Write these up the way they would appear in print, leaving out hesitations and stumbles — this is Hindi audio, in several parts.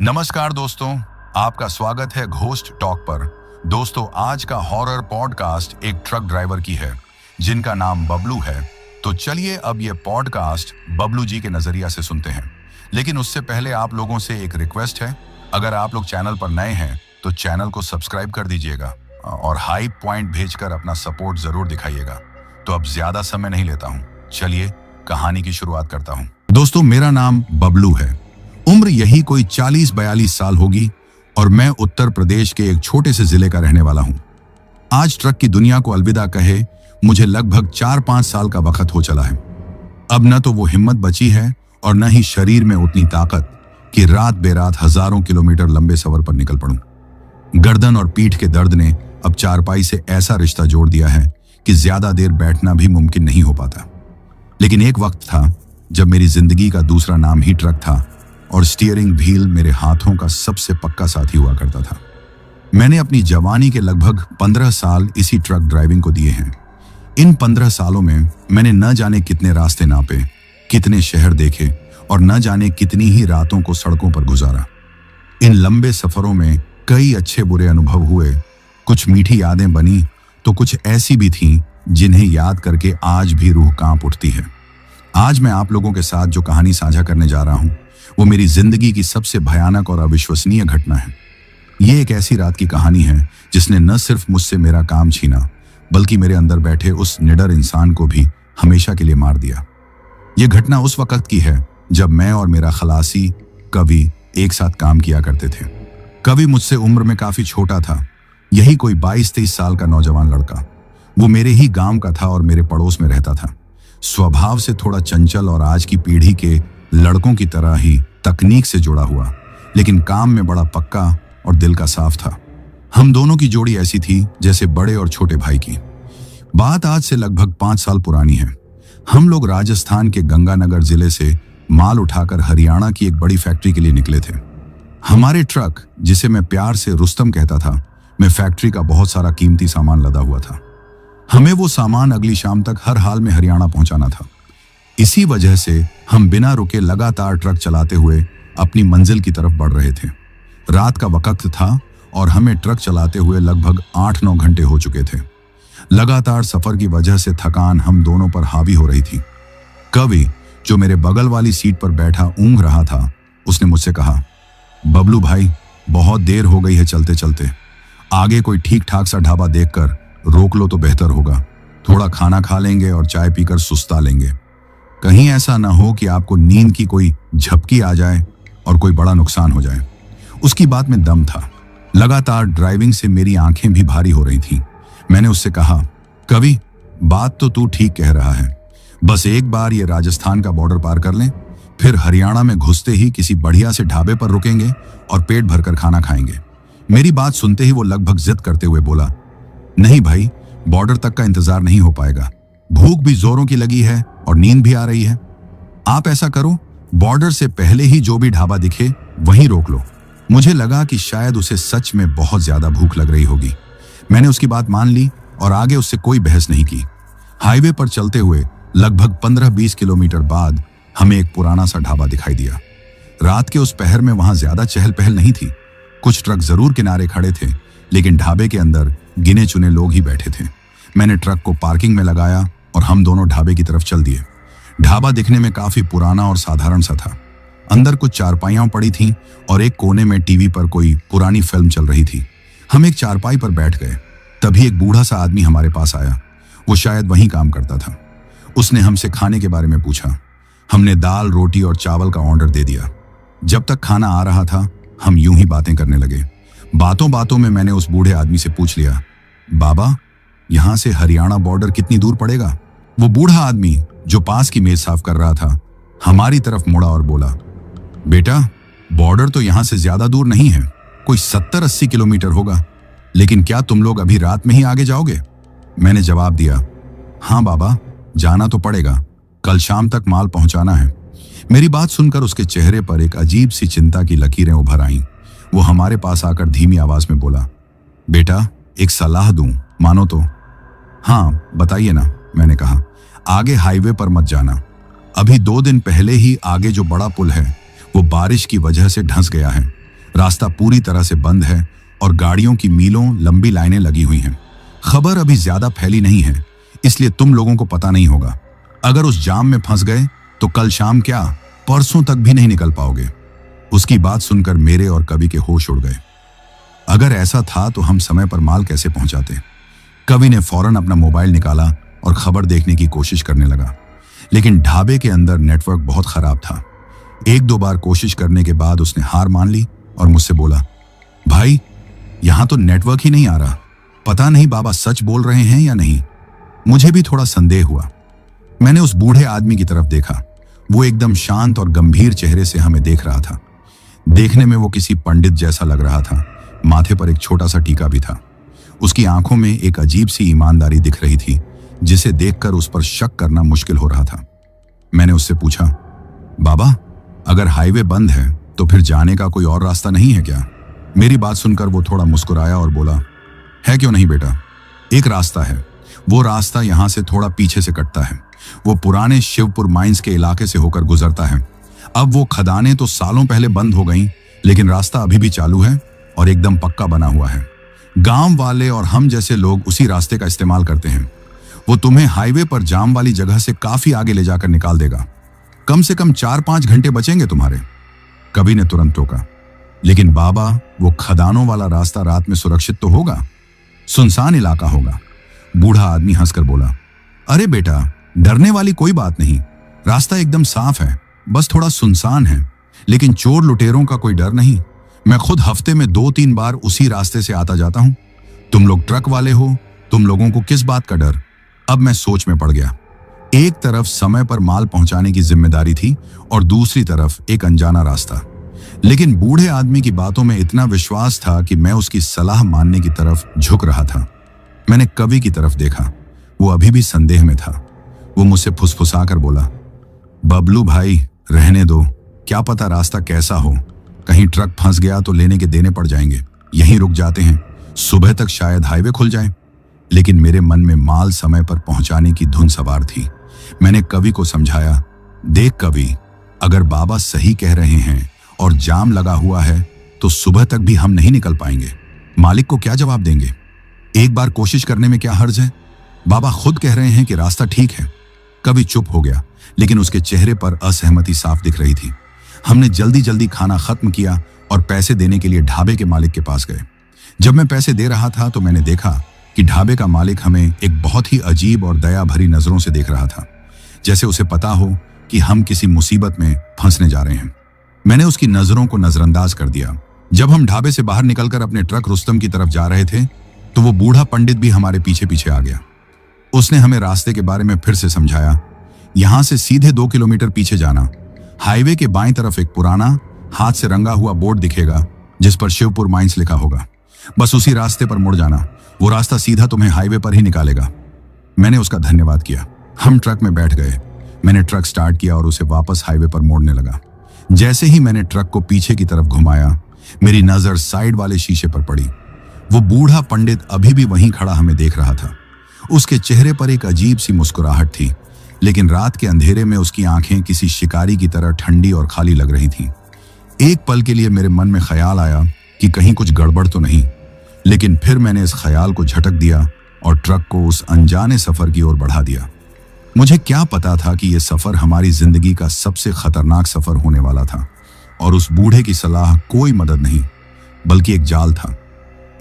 नमस्कार दोस्तों, आपका स्वागत है घोस्ट टॉक पर। दोस्तों, आज का हॉरर पॉडकास्ट एक ट्रक ड्राइवर की है जिनका नाम बबलू है। तो चलिए अब ये पॉडकास्ट बबलू जी के नजरिया से सुनते हैं। लेकिन उससे पहले आप लोगों से एक रिक्वेस्ट है, अगर आप लोग चैनल पर नए हैं तो चैनल को सब्सक्राइब कर दीजिएगा और हाइप पॉइंट भेजकर अपना सपोर्ट जरूर दिखाइएगा। तो अब ज्यादा समय नहीं लेता हूँ, चलिए कहानी की शुरुआत करता हूँ। दोस्तों, मेरा नाम बबलू है। उम्र यही कोई 40-42 साल होगी और मैं उत्तर प्रदेश के एक छोटे से जिले का रहने वाला हूं। आज ट्रक की दुनिया को अलविदा कहे मुझे लगभग 4-5 साल का वक्त हो चला है। अब न तो वो हिम्मत बची है और न ही शरीर में उतनी ताकत कि रात बेरात हजारों किलोमीटर लंबे सफर पर निकल पड़ूं। गर्दन और पीठ के दर्द ने अब चारपाई से ऐसा रिश्ता जोड़ दिया है कि ज्यादा देर बैठना भी मुमकिन नहीं हो पाता। लेकिन एक वक्त था जब मेरी जिंदगी का दूसरा नाम ही ट्रक था और स्टीयरिंग व्हील मेरे हाथों का सबसे पक्का साथी हुआ करता था। मैंने अपनी जवानी के लगभग 15 साल इसी ट्रक ड्राइविंग को दिए हैं। इन 15 सालों में मैंने न जाने कितने रास्ते नापे, कितने शहर देखे और न जाने कितनी ही रातों को सड़कों पर गुजारा। इन लंबे सफरों में कई अच्छे बुरे अनुभव हुए, कुछ मीठी यादें बनी तो कुछ ऐसी भी थीं जिन्हें याद करके आज भी रूह कांप उठती है। आज मैं आप लोगों के साथ जो कहानी साझा करने जा रहा हूं वो मेरी जिंदगी की सबसे भयानक और अविश्वसनीय घटना है। ये एक ऐसी रात की कहानी है जिसने न सिर्फ मुझसे मेरा काम छीना बल्कि मेरे अंदर बैठे उस निडर इंसान को भी हमेशा के लिए मार दिया। ये घटना उस वक्त की है जब मैं और मेरा खलासी कवि एक साथ काम किया करते थे। कवि मुझसे उम्र में काफी छोटा था, यही कोई 22-23 साल का नौजवान लड़का। वो मेरे ही गांव का था और मेरे पड़ोस में रहता था। स्वभाव से थोड़ा चंचल और आज की पीढ़ी के लड़कों की तरह ही तकनीक से जुड़ा हुआ, लेकिन काम में बड़ा पक्का और दिल का साफ था। हम दोनों की जोड़ी ऐसी थी जैसे बड़े और छोटे भाई की। बात आज से लगभग 5 साल पुरानी है। हम लोग राजस्थान के गंगानगर जिले से माल उठाकर हरियाणा की एक बड़ी फैक्ट्री के लिए निकले थे। हमारे ट्रक, जिसे मैं प्यार से रुस्तम कहता था, में फैक्ट्री का बहुत सारा कीमती सामान लदा हुआ था। हमें वो सामान अगली शाम तक हर हाल में हरियाणा पहुंचाना था। इसी वजह से हम बिना रुके लगातार ट्रक चलाते हुए अपनी मंजिल की तरफ बढ़ रहे थे। रात का वक्त था और हमें ट्रक चलाते हुए लगभग 8-9 घंटे हो चुके थे। लगातार सफर की वजह से थकान हम दोनों पर हावी हो रही थी। कवि, जो मेरे बगल वाली सीट पर बैठा ऊँघ रहा था, उसने मुझसे कहा, बबलू भाई, बहुत देर हो गई है चलते चलते। आगे कोई ठीक ठाक सा ढाबा देखकर रोक लो तो बेहतर होगा। थोड़ा खाना खा लेंगे और चाय पीकर सुस्ता लेंगे। कहीं ऐसा ना हो कि आपको नींद की कोई झपकी आ जाए और कोई बड़ा नुकसान हो जाए। उसकी बात में दम था। लगातार ड्राइविंग से मेरी आंखें भी भारी हो रही थीं। मैंने उससे कहा, कवि, बात तो तू ठीक कह रहा है, बस एक बार ये राजस्थान का बॉर्डर पार कर लें, फिर हरियाणा में घुसते ही किसी बढ़िया से ढाबे पर रुकेंगे और पेट भरकर खाना खाएंगे। मेरी बात सुनते ही वो लगभग जिद करते हुए बोला, नहीं भाई, बॉर्डर तक का इंतजार नहीं हो पाएगा। भूख भी जोरों की लगी है और नींद भी आ रही है। आप ऐसा करो, बॉर्डर से पहले ही जो भी ढाबा दिखे वहीं रोक लो। मुझे लगा कि शायद उसे सच में बहुत ज्यादा भूख लग रही होगी। मैंने उसकी बात मान ली और आगे उससे कोई बहस नहीं की। हाईवे पर चलते हुए लगभग 15-20 किलोमीटर बाद हमें एक पुराना सा ढाबा दिखाई दिया। रात के उस पहर में वहां ज्यादा चहल पहल नहीं थी। कुछ ट्रक जरूर किनारे खड़े थे, लेकिन ढाबे के अंदर गिने चुने लोग ही बैठे थे। मैंने ट्रक को पार्किंग में लगाया और हम दोनों ढाबे की तरफ चल दिए। ढाबा दिखने में काफी पुराना और साधारण सा था। अंदर कुछ चारपाइयां पड़ी थीं और एक कोने में टीवी पर कोई पुरानी फिल्म चल रही थी। हम एक चारपाई पर बैठ गए। तभी एक बूढ़ा सा आदमी हमारे पास आया। वो शायद वहीं काम करता था। उसने हमसे खाने के बारे में पूछा। हमने दाल, रोटी और चावल का ऑर्डर दे दिया। जब तक खाना आ रहा था हम यूं ही बातें करने लगे। बातों बातों में मैंने उस बूढ़े आदमी से पूछ लिया, बाबा, यहां से हरियाणा बॉर्डर कितनी दूर पड़ेगा? वो बूढ़ा आदमी, जो पास की मेज साफ कर रहा था, हमारी तरफ मुड़ा और बोला, बेटा, बॉर्डर तो यहां से ज्यादा दूर नहीं है, कोई 70-80 किलोमीटर होगा। लेकिन क्या तुम लोग अभी रात में ही आगे जाओगे? मैंने जवाब दिया, हाँ बाबा, जाना तो पड़ेगा, कल शाम तक माल पहुंचाना है। मेरी बात सुनकर उसके चेहरे पर एक अजीब सी चिंता की लकीरें उभर आईं। वो हमारे पास आकर धीमी आवाज में बोला, बेटा, एक सलाह दूं, मानो तो? हाँ बताइए ना, मैंने कहा। आगे हाईवे पर मत जाना। अभी 2 दिन पहले ही आगे जो बड़ा पुल है वो बारिश की वजह से धंस गया है। रास्ता पूरी तरह से बंद है और गाड़ियों की मीलों लंबी लाइनें लगी हुई हैं। खबर अभी ज्यादा फैली नहीं है, इसलिए तुम लोगों को पता नहीं होगा। अगर उस जाम में फंस गए तो कल शाम क्या, परसों तक भी नहीं निकल पाओगे। उसकी बात सुनकर मेरे और कवि के होश उड़ गए। अगर ऐसा था तो हम समय पर माल कैसे पहुंचाते। कवि ने फौरन अपना मोबाइल निकाला और खबर देखने की कोशिश करने लगा, लेकिन ढाबे के अंदर नेटवर्क बहुत खराब था। एक दो बार कोशिश करने के बाद उसने हार मान ली और मुझसे बोला, भाई यहां तो नेटवर्क ही नहीं आ रहा। पता नहीं बाबा सच बोल रहे हैं या नहीं। मुझे भी थोड़ा संदेह हुआ। मैंने उस बूढ़े आदमी की तरफ देखा। वो एकदम शांत और गंभीर चेहरे से हमें देख रहा था। देखने में वो किसी पंडित जैसा लग रहा था। माथे पर एक छोटा सा टीका भी था। उसकी आंखों में एक अजीब सी ईमानदारी दिख रही थी, जिसे देखकर उस पर शक करना मुश्किल हो रहा था। मैंने उससे पूछा, बाबा अगर हाईवे बंद है तो फिर जाने का कोई और रास्ता नहीं है क्या? मेरी बात सुनकर वो थोड़ा मुस्कुराया और बोला, है क्यों नहीं बेटा, एक रास्ता है। वो रास्ता यहां से थोड़ा पीछे से कटता है। वो पुराने शिवपुर माइंस के इलाके से होकर गुजरता है। अब वो खदानें तो सालों पहले बंद हो गईं, लेकिन रास्ता अभी भी चालू है और एकदम पक्का बना हुआ है। गांव वाले और हम जैसे लोग उसी रास्ते का इस्तेमाल करते हैं। वो तुम्हें हाईवे पर जाम वाली जगह से काफी आगे ले जाकर निकाल देगा। कम से कम 4-5 घंटे बचेंगे तुम्हारे। कवि ने तुरंत टोका, लेकिन बाबा वो खदानों वाला रास्ता रात में सुरक्षित तो होगा? सुनसान इलाका होगा। बूढ़ा आदमी हंसकर बोला, अरे बेटा डरने वाली कोई बात नहीं। रास्ता एकदम साफ है, बस थोड़ा सुनसान है, लेकिन चोर लुटेरों का कोई डर नहीं। मैं खुद हफ्ते में 2-3 बार उसी रास्ते से आता जाता हूं। तुम लोग ट्रक वाले हो, तुम लोगों को किस बात का डर? अब मैं सोच में पड़ गया। एक तरफ समय पर माल पहुंचाने की जिम्मेदारी थी और दूसरी तरफ एक अनजाना रास्ता। लेकिन बूढ़े आदमी की बातों में इतना विश्वास था कि मैं उसकी सलाह मानने की तरफ झुक रहा था। मैंने कवि की तरफ देखा। वो अभी भी संदेह में था। वो मुझसे फुसफुसाकर बोला, बबलू भाई रहने दो, क्या पता रास्ता कैसा हो। कहीं ट्रक फंस गया तो लेने के देने पड़ जाएंगे। यहीं रुक जाते हैं, सुबह तक शायद हाईवे खुल जाए। लेकिन मेरे मन में माल समय पर पहुंचाने की धुन सवार थी। मैंने कवि को समझाया, देख कवि, अगर बाबा सही कह रहे हैं और जाम लगा हुआ है तो सुबह तक भी हम नहीं निकल पाएंगे। मालिक को क्या जवाब देंगे? एक बार कोशिश करने में क्या हर्ज है? बाबा खुद कह रहे हैं कि रास्ता ठीक है। कवि चुप हो गया, लेकिन उसके चेहरे पर असहमति साफ दिख रही थी। हमने जल्दी जल्दी खाना खत्म किया और पैसे देने के लिए ढाबे के मालिक के पास गए। जब मैं पैसे दे रहा था तो मैंने देखा कि ढाबे का मालिक हमें एक बहुत ही अजीब और दया भरी नजरों से देख रहा था, जैसे उसे पता हो कि हम किसी मुसीबत में फंसने जा रहे हैं। मैंने उसकी नजरों को नजरअंदाज कर दिया। जब हम ढाबे से बाहर निकलकर अपने ट्रक रुस्तम की तरफ जा रहे थे तो वो बूढ़ा पंडित भी हमारे पीछे पीछे आ गया। उसने हमें रास्ते के बारे में फिर से समझाया। यहां से सीधे 2 किलोमीटर पीछे जाना। हाईवे के बाईं तरफ एक पुराना हाथ से रंगा हुआ बोर्ड दिखेगा जिस पर शिवपुर माइंस लिखा होगा। बस उसी रास्ते पर मुड़ जाना। वो रास्ता सीधा तुम्हें हाईवे पर ही निकालेगा। मैंने उसका धन्यवाद किया। हम ट्रक में बैठ गए। मैंने ट्रक स्टार्ट किया और उसे वापस हाईवे पर मोड़ने लगा। जैसे ही मैंने ट्रक को पीछे की तरफ घुमाया, मेरी नजर साइड वाले शीशे पर पड़ी। वो बूढ़ा पंडित अभी भी वहीं खड़ा हमें देख रहा था। उसके चेहरे पर एक अजीब सी मुस्कुराहट थी, लेकिन रात के अंधेरे में उसकी आंखें किसी शिकारी की तरह ठंडी और खाली लग रही थीं। एक पल के लिए मेरे मन में ख्याल आया कि कहीं कुछ गड़बड़ तो नहीं, लेकिन फिर मैंने इस ख्याल को झटक दिया और ट्रक को उस अनजाने सफर की ओर बढ़ा दिया। मुझे क्या पता था कि यह सफर हमारी जिंदगी का सबसे खतरनाक सफर होने वाला था और उस बूढ़े की सलाह कोई मदद नहीं, बल्कि एक जाल था।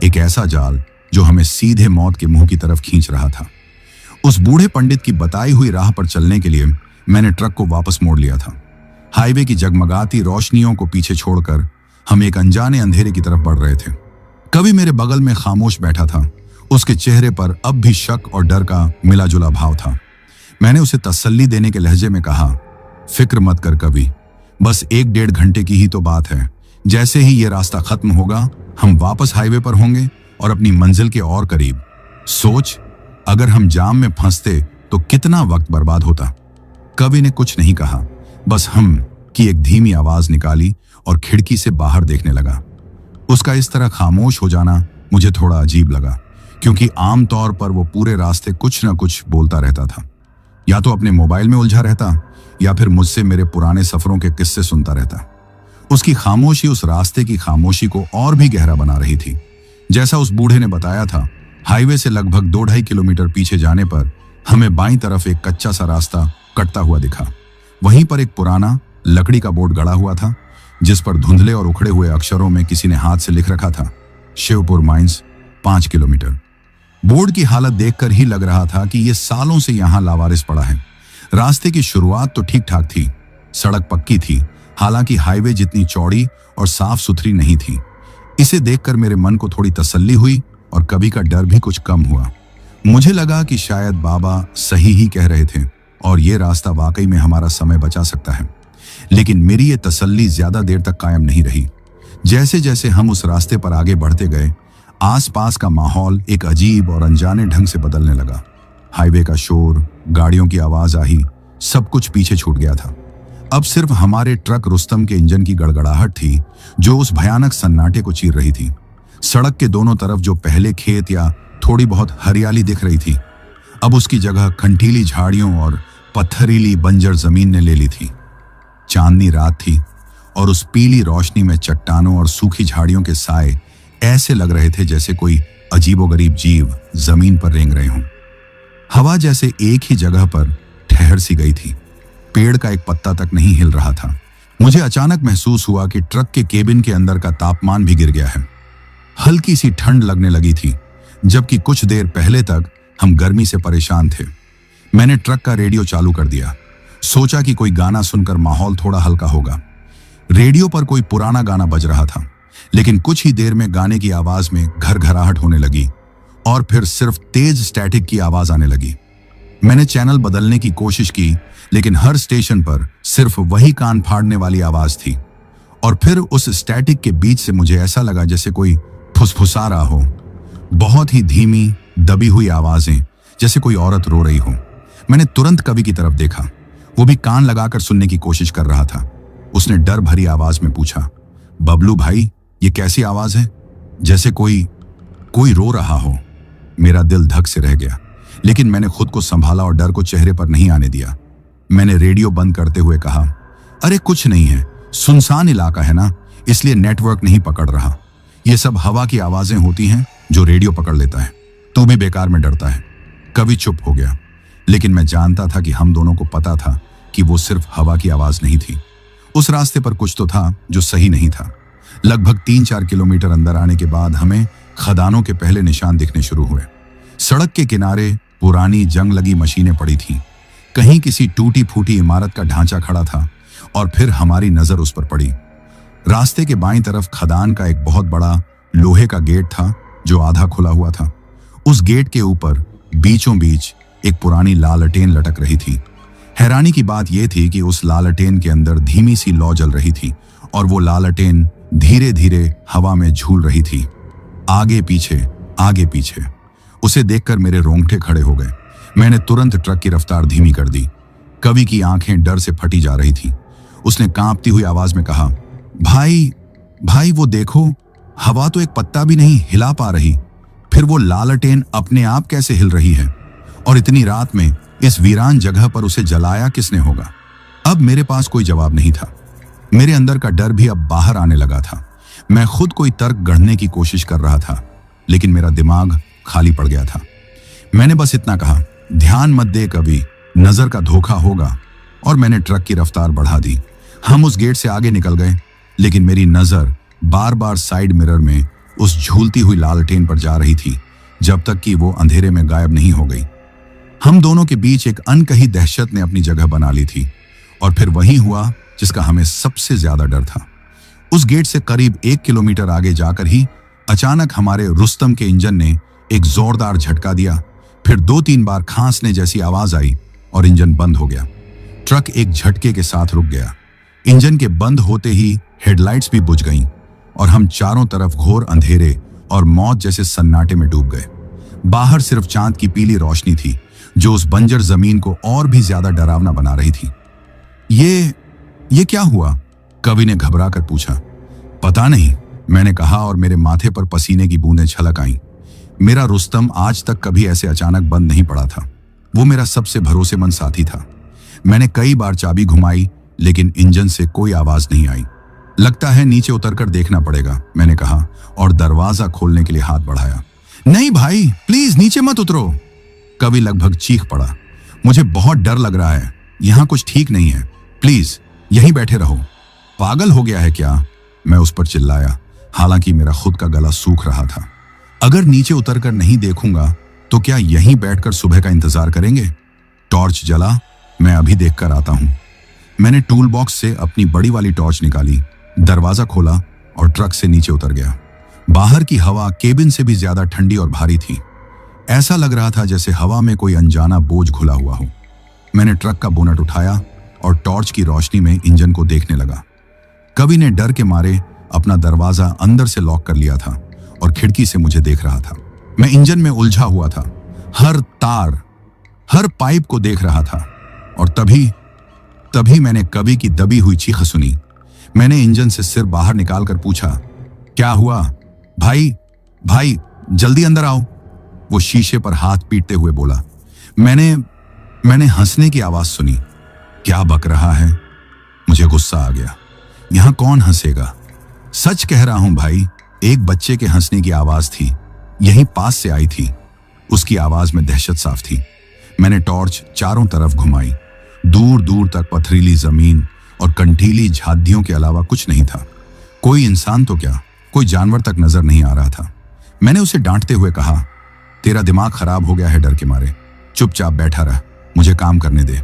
एक ऐसा जाल जो हमें सीधे मौत के मुंह की तरफ खींच रहा था। उस बूढ़े पंडित की बताई हुई राह पर चलने के लिए मैंने ट्रक को वापस मोड़ लिया था। हाईवे की जगमगाती रोशनियों को पीछे छोड़कर हम एक अनजाने अंधेरे की तरफ बढ़ रहे थे। कवि मेरे बगल में खामोश बैठा था। उसके चेहरे पर अब भी शक और डर का मिला जुला भाव था। मैंने उसे तसल्ली देने के लहजे में कहा, फिक्र मत कर कवि, बस 1-1.5 घंटे की ही तो बात है। जैसे ही ये रास्ता खत्म होगा हम वापस हाईवे पर होंगे और अपनी मंजिल के और करीब। सोच, अगर हम जाम में फंसते तो कितना वक्त बर्बाद होता। कवि ने कुछ नहीं कहा, बस हम की एक धीमी आवाज निकाली और खिड़की से बाहर देखने लगा। उसका इस तरह खामोश हो जाना मुझे थोड़ा अजीब लगा, क्योंकि आमतौर पर वो पूरे रास्ते कुछ न कुछ बोलता रहता था। या तो अपने मोबाइल में उलझा रहता या फिर मुझसे मेरे पुराने सफरों के किस्से सुनता रहता। उसकी खामोशी उस रास्ते की खामोशी को और भी गहरा बना रही थी। जैसा उस बूढ़े ने बताया था, हाईवे से लगभग 2-2.5 किलोमीटर पीछे जाने पर हमें बाईं तरफ एक कच्चा सा रास्ता कटता हुआ दिखा। वहीं पर एक पुराना लकड़ी का बोर्ड गड़ा हुआ था, जिस पर धुंधले और उखड़े हुए अक्षरों में किसी ने हाथ से लिख रखा था, शिवपुर माइंस 5 किलोमीटर। बोर्ड की हालत देखकर ही लग रहा था कि यह सालों से यहां लावारिस पड़ा है। रास्ते की शुरुआत तो ठीक ठाक थी, सड़क पक्की थी, हालांकि हाईवे जितनी चौड़ी और साफ सुथरी नहीं थी। इसे देखकर मेरे मन को थोड़ी तसल्ली हुई और कभी का डर भी कुछ कम हुआ। मुझे लगा कि शायद बाबा सही ही कह रहे थे और ये रास्ता वाकई में हमारा समय बचा सकता है। लेकिन मेरी ये तसल्ली ज्यादा देर तक कायम नहीं रही। जैसे जैसे हम उस रास्ते पर आगे बढ़ते गए, आसपास का माहौल एक अजीब और अनजाने ढंग से बदलने लगा। हाईवे का शोर, गाड़ियों की आवाजाही, सब कुछ पीछे छूट गया था। अब सिर्फ हमारे ट्रक रुस्तम के इंजन की गड़गड़ाहट थी जो उस भयानक सन्नाटे को चीर रही थी। सड़क के दोनों तरफ जो पहले खेत या थोड़ी बहुत हरियाली दिख रही थी, अब उसकी जगह खंडीली झाड़ियों और पत्थरीली बंजर जमीन ने ले ली थी। चांदनी रात थी और उस पीली रोशनी में चट्टानों और सूखी झाड़ियों के साए ऐसे लग रहे थे जैसे कोई अजीबोगरीब जीव जमीन पर रेंग रहे हों। हवा जैसे एक ही जगह पर ठहर सी गई थी, पेड़ का एक पत्ता तक नहीं हिल रहा था। मुझे अचानक महसूस हुआ कि ट्रक के केबिन के अंदर का तापमान भी गिर गया है। हल्की सी ठंड लगने लगी थी, जबकि कुछ देर पहले तक हम गर्मी से परेशान थे। मैंने ट्रक का रेडियो चालू कर दिया, सोचा कि कोई गाना सुनकर माहौल थोड़ा हल्का होगा। रेडियो पर कोई पुराना गाना बज रहा था, लेकिन कुछ ही देर में गाने की आवाज में घरघराहट होने लगी और फिर सिर्फ तेज स्टैटिक की आवाज आने लगी। मैंने चैनल बदलने की कोशिश की, लेकिन हर स्टेशन पर सिर्फ वही कान फाड़ने वाली आवाज थी। और फिर उस स्टैटिक के बीच से मुझे ऐसा लगा जैसे कोई फुसफुसा रहा हो, बहुत ही धीमी दबी हुई आवाजें, जैसे कोई औरत रो रही हो। मैंने तुरंत कवि की तरफ देखा, वो भी कान लगाकर सुनने की कोशिश कर रहा था। उसने डर भरी आवाज में पूछा, बबलू भाई, ये कैसी आवाज है? जैसे कोई रो रहा हो। मेरा दिल धक से रह गया, लेकिन मैंने खुद को संभाला और डर को चेहरे पर नहीं आने दिया। मैंने रेडियो बंद करते हुए कहा, अरे कुछ नहीं है, सुनसान इलाका है ना, इसलिए नेटवर्क नहीं पकड़ रहा। ये सब हवा की आवाजें होती हैं जो रेडियो पकड़ लेता है। तू भी बेकार में डरता है। कवि चुप हो गया, लेकिन मैं जानता था कि हम दोनों को पता था कि वो सिर्फ हवा की आवाज नहीं थी। उस रास्ते पर कुछ तो था जो सही नहीं था। लगभग 3-4 किलोमीटर अंदर आने के बाद हमें खदानों के पहले निशान दिखने शुरू हुए। सड़क के किनारे पुरानी जंग लगी मशीनें पड़ी थीं। कहीं किसी टूटी फूटी इमारत का ढांचा खड़ा था और फिर हमारी नजर उस पर पड़ी। रास्ते के बाईं तरफ खदान का एक बहुत बड़ा लोहे का गेट था जो आधा खुला हुआ था। उस गेट के ऊपर बीचों बीच एक पुरानी लालटेन लटक रही थी। हैरानी की बात यह थी कि उस लालटेन के अंदर धीमी सी लौ जल रही थी और वो लालटेन धीरे धीरे हवा में झूल रही थी, आगे पीछे। उसे देखकर मेरे रोंगटे खड़े हो गए। मैंने तुरंत ट्रक की रफ्तार धीमी कर दी। कवि की आंखें डर से फटी जा रही थी। उसने कांपती हुई आवाज में कहा, भाई वो देखो, हवा तो एक पत्ता भी नहीं हिला पा रही। फिर वो लालटेन अपने आप कैसे हिल रही है? और इतनी रात में इस वीरान जगह पर उसे जलाया किसने होगा? अब मेरे पास कोई जवाब नहीं था। मेरे अंदर का डर भी अब बाहर आने लगा था। मैं खुद कोई तर्क गढ़ने की कोशिश कर रहा था, लेकिन मेरा दिमाग खाली पड़ गया था। मैंने बस इतना कहा, ध्यान मत दे कवि, नजर का धोखा होगा। और मैंने ट्रक की रफ्तार बढ़ा दी। हम उस गेट से आगे निकल गए, लेकिन मेरी नजर बार बार साइड मिरर में उस झूलती हुई लालटेन पर जा रही थी, जब तक कि वो अंधेरे में गायब नहीं हो गई। हम दोनों के बीच एक अनकही दहशत ने अपनी जगह बना ली थी। और फिर वही हुआ जिसका हमें सबसे ज्यादा डर था। उस गेट से करीब 1 किलोमीटर आगे जाकर ही अचानक हमारे रुस्तम के इंजन ने एक जोरदार झटका दिया। फिर 2-3 बार खांसने जैसी आवाज आई और इंजन बंद हो गया। ट्रक एक झटके के साथ रुक गया। इंजन के बंद होते ही हेडलाइट्स भी बुझ गईं और हम चारों तरफ घोर अंधेरे और मौत जैसे सन्नाटे में डूब गए। बाहर सिर्फ चांद की पीली रोशनी थी जो उस बंजर जमीन को और भी ज्यादा डरावना बना रही थी। ये क्या हुआ? कवि ने घबरा कर पूछा। पता नहीं, मैंने कहा और मेरे माथे पर पसीने की बूंदें छलक आईं। मेरा रुस्तम आज तक कभी ऐसे अचानक बंद नहीं पड़ा था। वो मेरा सबसे भरोसेमंद साथी था। मैंने कई बार चाबी घुमाई, लेकिन इंजन से कोई आवाज नहीं आई। लगता है नीचे उतरकर देखना पड़ेगा, मैंने कहा और दरवाजा खोलने के लिए हाथ बढ़ाया। नहीं भाई, प्लीज नीचे मत उतरो। कवि लगभग चीख पड़ा। मुझे बहुत डर लग रहा है, यहां कुछ ठीक नहीं है, प्लीज यहीं बैठे रहो। पागल हो गया है क्या? मैं उस पर चिल्लाया, हालांकि मेरा खुद का गला सूख रहा था। अगर नीचे उतरकर नहीं देखूंगा तो क्या यहीं बैठकर सुबह का इंतजार करेंगे? टॉर्च जला, मैं अभी देखकर आता हूं। मैंने टूल बॉक्स से अपनी बड़ी वाली टॉर्च निकाली, दरवाजा खोला और ट्रक से नीचे उतर गया। बाहर की हवा केबिन से भी ज्यादा ठंडी और भारी थी। ऐसा लग रहा था जैसे हवा में कोई अनजाना बोझ घुला हुआ हो। मैंने ट्रक का बोनट उठाया और टॉर्च की रोशनी में इंजन को देखने लगा। कवि ने डर के मारे अपना दरवाजा अंदर से लॉक कर लिया था और खिड़की से मुझे देख रहा था। मैं इंजन में उलझा हुआ था, हर तार, हर पाइप को देख रहा था। और तभी मैंने कवि की दबी हुई चीख सुनी। मैंने इंजन से सिर बाहर निकालकर पूछा, क्या हुआ? भाई जल्दी अंदर आओ। वो शीशे पर हाथ पीटते हुए बोला। मैंने हंसने की आवाज सुनी। क्या बक रहा है? मुझे गुस्सा आ गया। यहां कौन हंसेगा? सच कह रहा हूं भाई, एक बच्चे के हंसने की आवाज थी, यहीं पास से आई थी। उसकी आवाज में दहशत साफ थी। मैंने टॉर्च चारों तरफ घुमाई। दूर दूर तक पथरीली जमीन और कंटीली झादियों के अलावा कुछ नहीं था। कोई इंसान तो क्या, कोई जानवर तक नजर नहीं आ रहा था। मैंने उसे डांटते हुए कहा, तेरा दिमाग खराब हो गया है डर के मारे, चुपचाप बैठा रह, मुझे काम करने दे।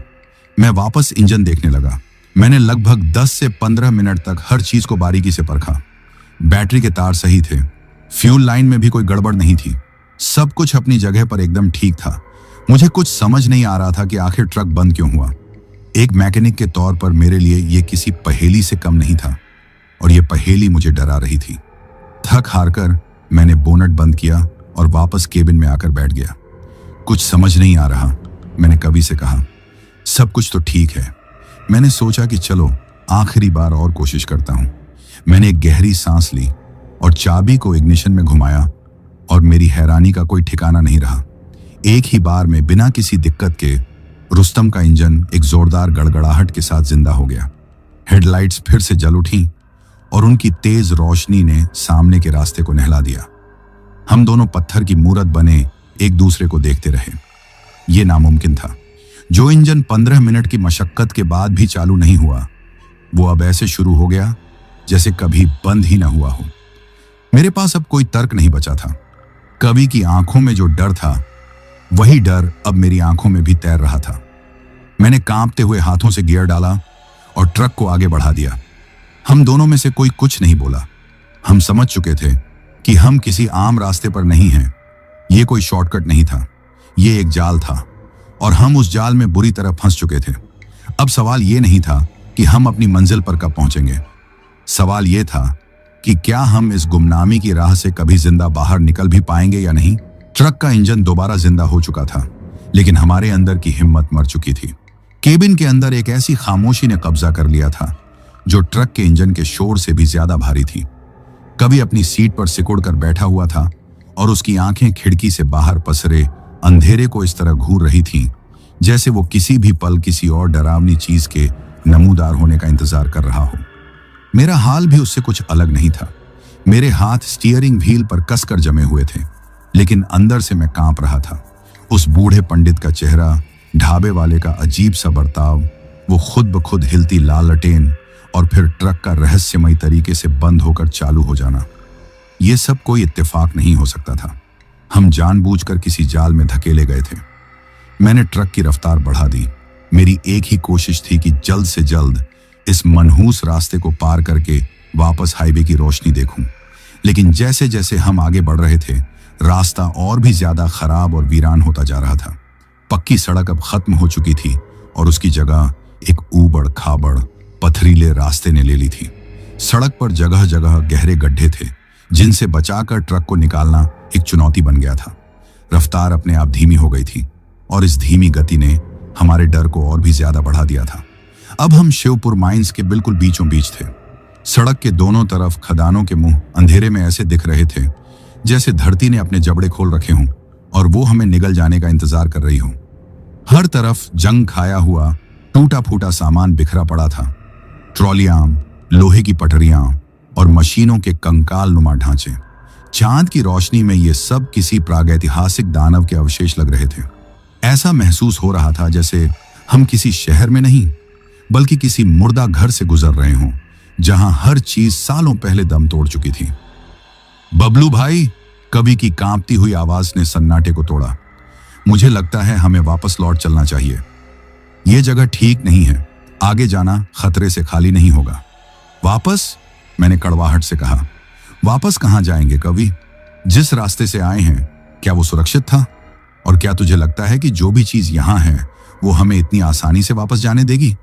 मैं वापस इंजन देखने लगा। मैंने लगभग 10 से 15 मिनट तक हर चीज को बारीकी से परखा। बैटरी के तार सही थे, फ्यूल लाइन में भी कोई गड़बड़ नहीं थी, सब कुछ अपनी जगह पर एकदम ठीक था। मुझे कुछ समझ नहीं आ रहा था कि आखिर ट्रक बंद क्यों हुआ। एक मैकेनिक के तौर पर मेरे लिए यह किसी पहेली से कम नहीं था और यह पहेली मुझे डरा रही थी। थक हारकर मैंने बोनट बंद किया और वापस केबिन में आकर बैठ गया। कुछ समझ नहीं आ रहा, मैंने कवि से कहा। सब कुछ तो ठीक है। मैंने सोचा कि चलो आखिरी बार और कोशिश करता हूं। मैंने एक गहरी सांस ली और चाबी को इग्निशन में घुमाया और मेरी हैरानी का कोई ठिकाना नहीं रहा। एक ही बार में बिना किसी दिक्कत के रुस्तम का इंजन एक जोरदार गड़गड़ाहट के साथ जिंदा हो गया। हेडलाइट्स फिर से जल उठी और उनकी तेज रोशनी ने सामने के रास्ते को नहला दिया। हम दोनों पत्थर की मूरत बने एक दूसरे को देखते रहे। यह नामुमकिन था। जो इंजन 15 मिनट की मशक्कत के बाद भी चालू नहीं हुआ, वो अब ऐसे शुरू हो गया जैसे कभी बंद ही ना हुआ हो। मेरे पास अब कोई तर्क नहीं बचा था। कवि की आंखों में जो डर था, वही डर अब मेरी आंखों में भी तैर रहा था। मैंने कांपते हुए हाथों से गियर डाला और ट्रक को आगे बढ़ा दिया। हम दोनों में से कोई कुछ नहीं बोला। हम समझ चुके थे कि हम किसी आम रास्ते पर नहीं हैं। ये कोई शॉर्टकट नहीं था, ये एक जाल था और हम उस जाल में बुरी तरह फंस चुके थे। अब सवाल ये नहीं था कि हम अपनी मंजिल पर कब पहुंचेंगे। सवाल ये था कि क्या हम इस गुमनामी की राह से कभी जिंदा बाहर निकल भी पाएंगे या नहीं। ट्रक का इंजन दोबारा जिंदा हो चुका था, लेकिन हमारे अंदर की हिम्मत मर चुकी थी। केबिन के अंदर एक ऐसी खामोशी ने कब्जा कर लिया था जो ट्रक के इंजन के शोर से भी ज्यादा भारी थी। कवि अपनी सीट पर सिकुड़ कर बैठा हुआ था और उसकी आंखें खिड़की से बाहर पसरे अंधेरे को इस तरह घूर रही थीं जैसे वो किसी भी पल किसी और डरावनी चीज के नमूदार होने का इंतजार कर रहा हो। मेरा हाल भी उससे कुछ अलग नहीं था। मेरे हाथ स्टीयरिंग व्हील पर कसकर जमे हुए थे, लेकिन अंदर से मैं कांप रहा था। उस बूढ़े पंडित का चेहरा, ढाबे वाले का अजीब सा बर्ताव, वो खुद ब खुद हिलती लालटेन और फिर ट्रक का रहस्यमयी तरीके से बंद होकर चालू हो जाना, ये सब कोई इत्तेफाक नहीं हो सकता था। हम जानबूझकर किसी जाल में धकेले गए थे। मैंने ट्रक की रफ्तार बढ़ा दी। मेरी एक ही कोशिश थी कि जल्द से जल्द इस मनहूस रास्ते को पार करके वापस हाईवे की रोशनी देखूं। लेकिन जैसे जैसे हम आगे बढ़ रहे थे, रास्ता और भी ज्यादा खराब और वीरान होता जा रहा था। पक्की सड़क अब खत्म हो चुकी थी और उसकी जगह एक ऊबड़ खाबड़ पथरीले रास्ते ने ले ली थी। सड़क पर जगह जगह गहरे गड्ढे थे जिनसे बचाकर ट्रक को निकालना एक चुनौती बन गया था। रफ्तार अपने आप धीमी हो गई थी और इस धीमी गति ने हमारे डर को और भी ज्यादा बढ़ा दिया था। अब हम शिवपुर माइंस के बिल्कुल बीचों बीच थे। सड़क के दोनों तरफ खदानों के मुंह अंधेरे में ऐसे दिख रहे थे जैसे धरती ने अपने जबड़े खोल रखे हों और वो हमें निगल जाने का इंतजार कर रही हो। हर तरफ जंग खाया हुआ टूटा फूटा सामान बिखरा पड़ा था। ट्रॉलियां, लोहे की पटरियां और मशीनों के कंकाल नुमा ढांचे। चांद की रोशनी में ये सब किसी प्रागैतिहासिक दानव के अवशेष लग रहे थे। ऐसा महसूस हो रहा था जैसे हम किसी शहर में नहीं बल्कि किसी मुर्दा घर से गुजर रहे हों, जहां हर चीज सालों पहले दम तोड़ चुकी थी। बबलू भाई, कवि की कांपती हुई आवाज ने सन्नाटे को तोड़ा। मुझे लगता है हमें वापस लौट चलना चाहिए। यह जगह ठीक नहीं है, आगे जाना खतरे से खाली नहीं होगा। वापस? मैंने कड़वाहट से कहा। वापस कहां जाएंगे कवि? जिस रास्ते से आए हैं क्या वो सुरक्षित था? और क्या तुझे लगता है कि जो भी चीज यहां है वो हमें इतनी आसानी से वापस जाने देगी?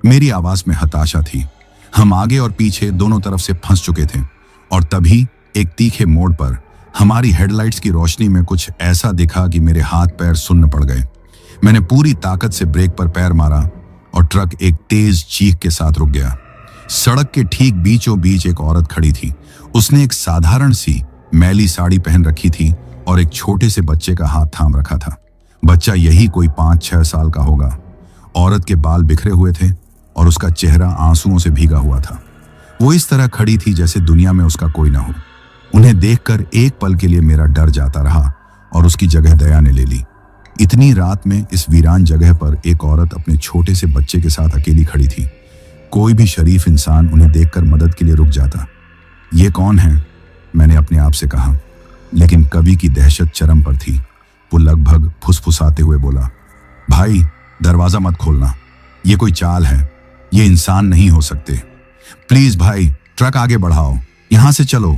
मेरी आवाज में हताशा थी। हम आगे और पीछे दोनों तरफ से फंस चुके थे और तभी एक तीखे मोड़ पर हमारी हेडलाइट्स की रोशनी में कुछ ऐसा दिखा कि मेरे हाथ पैर सुन्न पड़ गए। मैंने पूरी ताकत से ब्रेक पर पैर मारा और ट्रक एक तेज चीख के साथ रुक गया। सड़क के ठीक बीचों बीच एक औरत खड़ी थी। उसने एक साधारण सी मैली साड़ी पहन रखी थी और एक छोटे से बच्चे का हाथ थाम रखा था। बच्चा यही कोई 5-6 साल का होगा। औरत के बाल बिखरे हुए थे और उसका चेहरा आंसुओं से भीगा हुआ था। वो इस तरह खड़ी थी जैसे दुनिया में उसका कोई ना हो। उन्हें देखकर एक पल के लिए मेरा डर जाता रहा और उसकी जगह दया ने ले ली। इतनी रात में इस वीरान जगह पर एक औरत अपने छोटे से बच्चे के साथ अकेली खड़ी थी। कोई भी शरीफ इंसान उन्हें देखकर मदद के लिए रुक जाता। ये कौन है? मैंने अपने आप से कहा, लेकिन कवि की दहशत चरम पर थी। वो लगभग फुसफुसाते हुए बोला, भाई दरवाजा मत खोलना, ये कोई चाल है, ये इंसान नहीं हो सकते। प्लीज भाई, ट्रक आगे बढ़ाओ, यहां से चलो।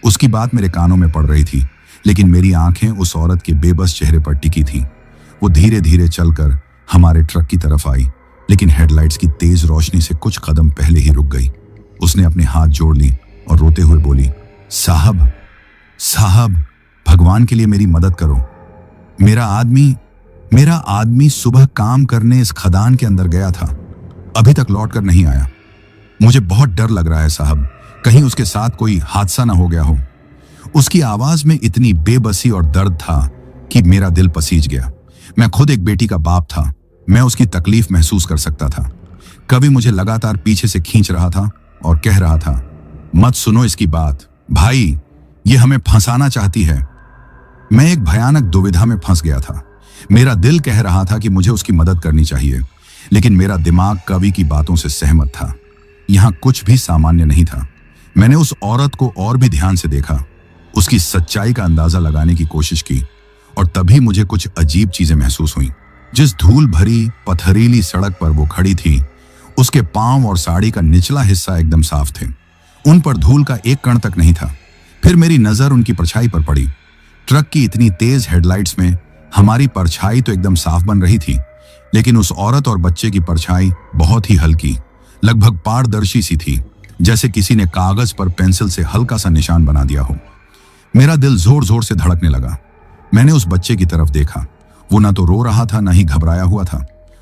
उसकी बात मेरे कानों में पड़ रही थी, लेकिन मेरी आंखें उस औरत के बेबस चेहरे पर टिकी थीं। वो धीरे धीरे चलकर हमारे ट्रक की तरफ आई, लेकिन हेडलाइट्स की तेज रोशनी से कुछ कदम पहले ही रुक गई। उसने अपने हाथ जोड़ ली और रोते हुए बोली, साहब, साहब, भगवान के लिए मेरी मदद करो। मेरा आदमी सुबह काम करने इस खदान के अंदर गया था, अभी तक लौट कर नहीं आया। मुझे बहुत डर लग रहा है साहब, कहीं उसके साथ कोई हादसा ना हो गया हो। उसकी आवाज में इतनी बेबसी और दर्द था कि मेरा दिल पसीज गया। मैं खुद एक बेटी का बाप था, मैं उसकी तकलीफ महसूस कर सकता था। कवि मुझे लगातार पीछे से खींच रहा था और कह रहा था, मत सुनो इसकी बात भाई, ये हमें फंसाना चाहती है। मैं एक भयानक दुविधा में फंस गया था। मेरा दिल कह रहा था कि मुझे उसकी मदद करनी चाहिए, लेकिन मेरा दिमाग कवि की बातों से सहमत था। यहां कुछ भी सामान्य नहीं था। मैंने उस औरत को और भी ध्यान से देखा, उसकी सच्चाई का अंदाजा लगाने की कोशिश की और तभी मुझे कुछ अजीब चीजें महसूस हुई। जिस धूल भरी पथरीली सड़क पर वो खड़ी थी, उसके पांव और साड़ी का निचला हिस्सा एकदम साफ थे। उन पर धूल का एक कण तक नहीं था। फिर मेरी नजर उनकी परछाई पर पड़ी। ट्रक की इतनी तेज हेडलाइट्स में हमारी परछाई तो एकदम साफ बन रही थी, लेकिन उस औरत और बच्चे की परछाई बहुत ही हल्की, लगभग पारदर्शी सी थी, जैसे किसी ने कागज पर पेंसिल से हल्का सा निशान बना दिया हो। मेरा दिल जोर जोर से धड़कने लगा। मैंने उस बच्चे की तरफ देखा। वो ना तो रो रहा था, ना ही घबराया हुआ था।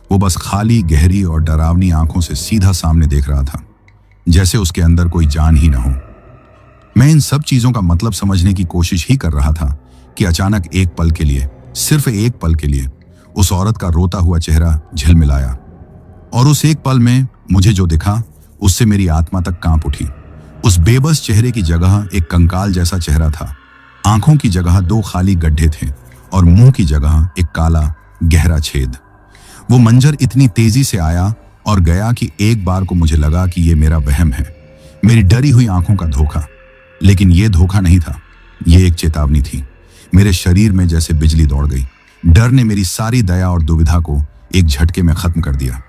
वो बस खाली, गहरी और डरावनी आंखों से सीधा सामने देख रहा था, जैसे उसके अंदर कोई जान ही ना हो। मैं इन सब चीजों का मतलब समझने की कोशिश ही कर रहा था कि अचानक एक पल के लिए, सिर्फ एक पल के लिए, उस औरत का रोता हुआ चेहरा झिलमिलाया और उस एक पल में मुझे जो दिखा उससे मेरी आत्मा तक कांप उठी। उस बेबस चेहरे की जगह एक कंकाल जैसा चेहरा था। आंखों की जगह 2 खाली गड्ढे थे और मुंह की जगह एक काला गहरा छेद। वो मंजर इतनी तेजी से आया और गया कि एक बार को मुझे लगा कि ये मेरा वहम है, मेरी डरी हुई आंखों का धोखा। लेकिन ये धोखा नहीं था, ये एक चेतावनी थी। मेरे शरीर में जैसे बिजली दौड़ गई। डर ने मेरी सारी दया और दुविधा को एक झटके में खत्म कर दिया।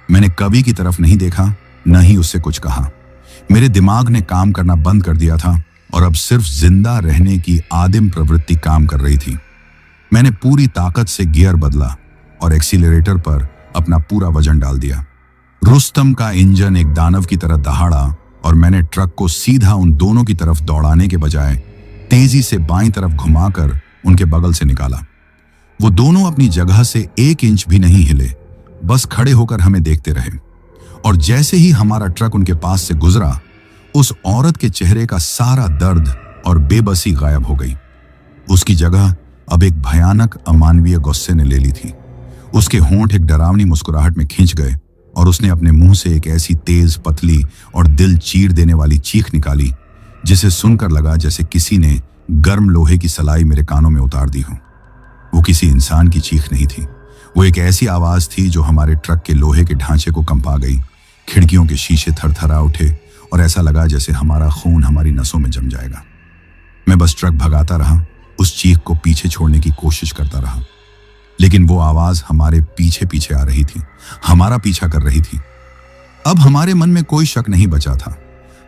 मैंने कवि की तरफ नहीं देखा, न ही उससे कुछ कहा। मेरे दिमाग ने काम करना बंद कर दिया था और अब सिर्फ जिंदा रहने की आदिम प्रवृत्ति काम कर रही थी। मैंने पूरी ताकत से गियर बदला और एक्सीलरेटर पर अपना पूरा वजन डाल दिया। रुस्तम का इंजन एक दानव की तरह दहाड़ा और मैंने ट्रक को सीधा उन दोनों की तरफ दौड़ाने के बजाय तेजी से बाईं तरफ घुमाकर उनके बगल से निकाला। वो दोनों अपनी जगह से 1 इंच भी नहीं हिले, बस खड़े होकर हमें देखते रहे। और जैसे ही हमारा ट्रक उनके पास से गुजरा, उस औरत के चेहरे का सारा दर्द और बेबसी गायब हो गई। उसकी जगह अब एक भयानक अमानवीय गुस्से ने ले ली थी। उसके होंठ एक डरावनी मुस्कुराहट में खींच गए और उसने अपने मुंह से एक ऐसी तेज, पतली और दिल चीर देने वाली चीख निकाली जिसे सुनकर लगा जैसे किसी ने गर्म लोहे की सलाई मेरे कानों में उतार दी हो। वो किसी इंसान की चीख नहीं थी, वो एक ऐसी आवाज थी जो हमारे ट्रक के लोहे के ढांचे को कंपा गई। खिड़कियों के शीशे थरथरा उठे और ऐसा लगा जैसे हमारा खून हमारी नसों में जम जाएगा। मैं बस ट्रक भगाता रहा, उस चीख को पीछे छोड़ने की कोशिश करता रहा, लेकिन वो आवाज हमारे पीछे पीछे आ रही थी, हमारा पीछा कर रही थी। अब हमारे मन में कोई शक नहीं बचा था,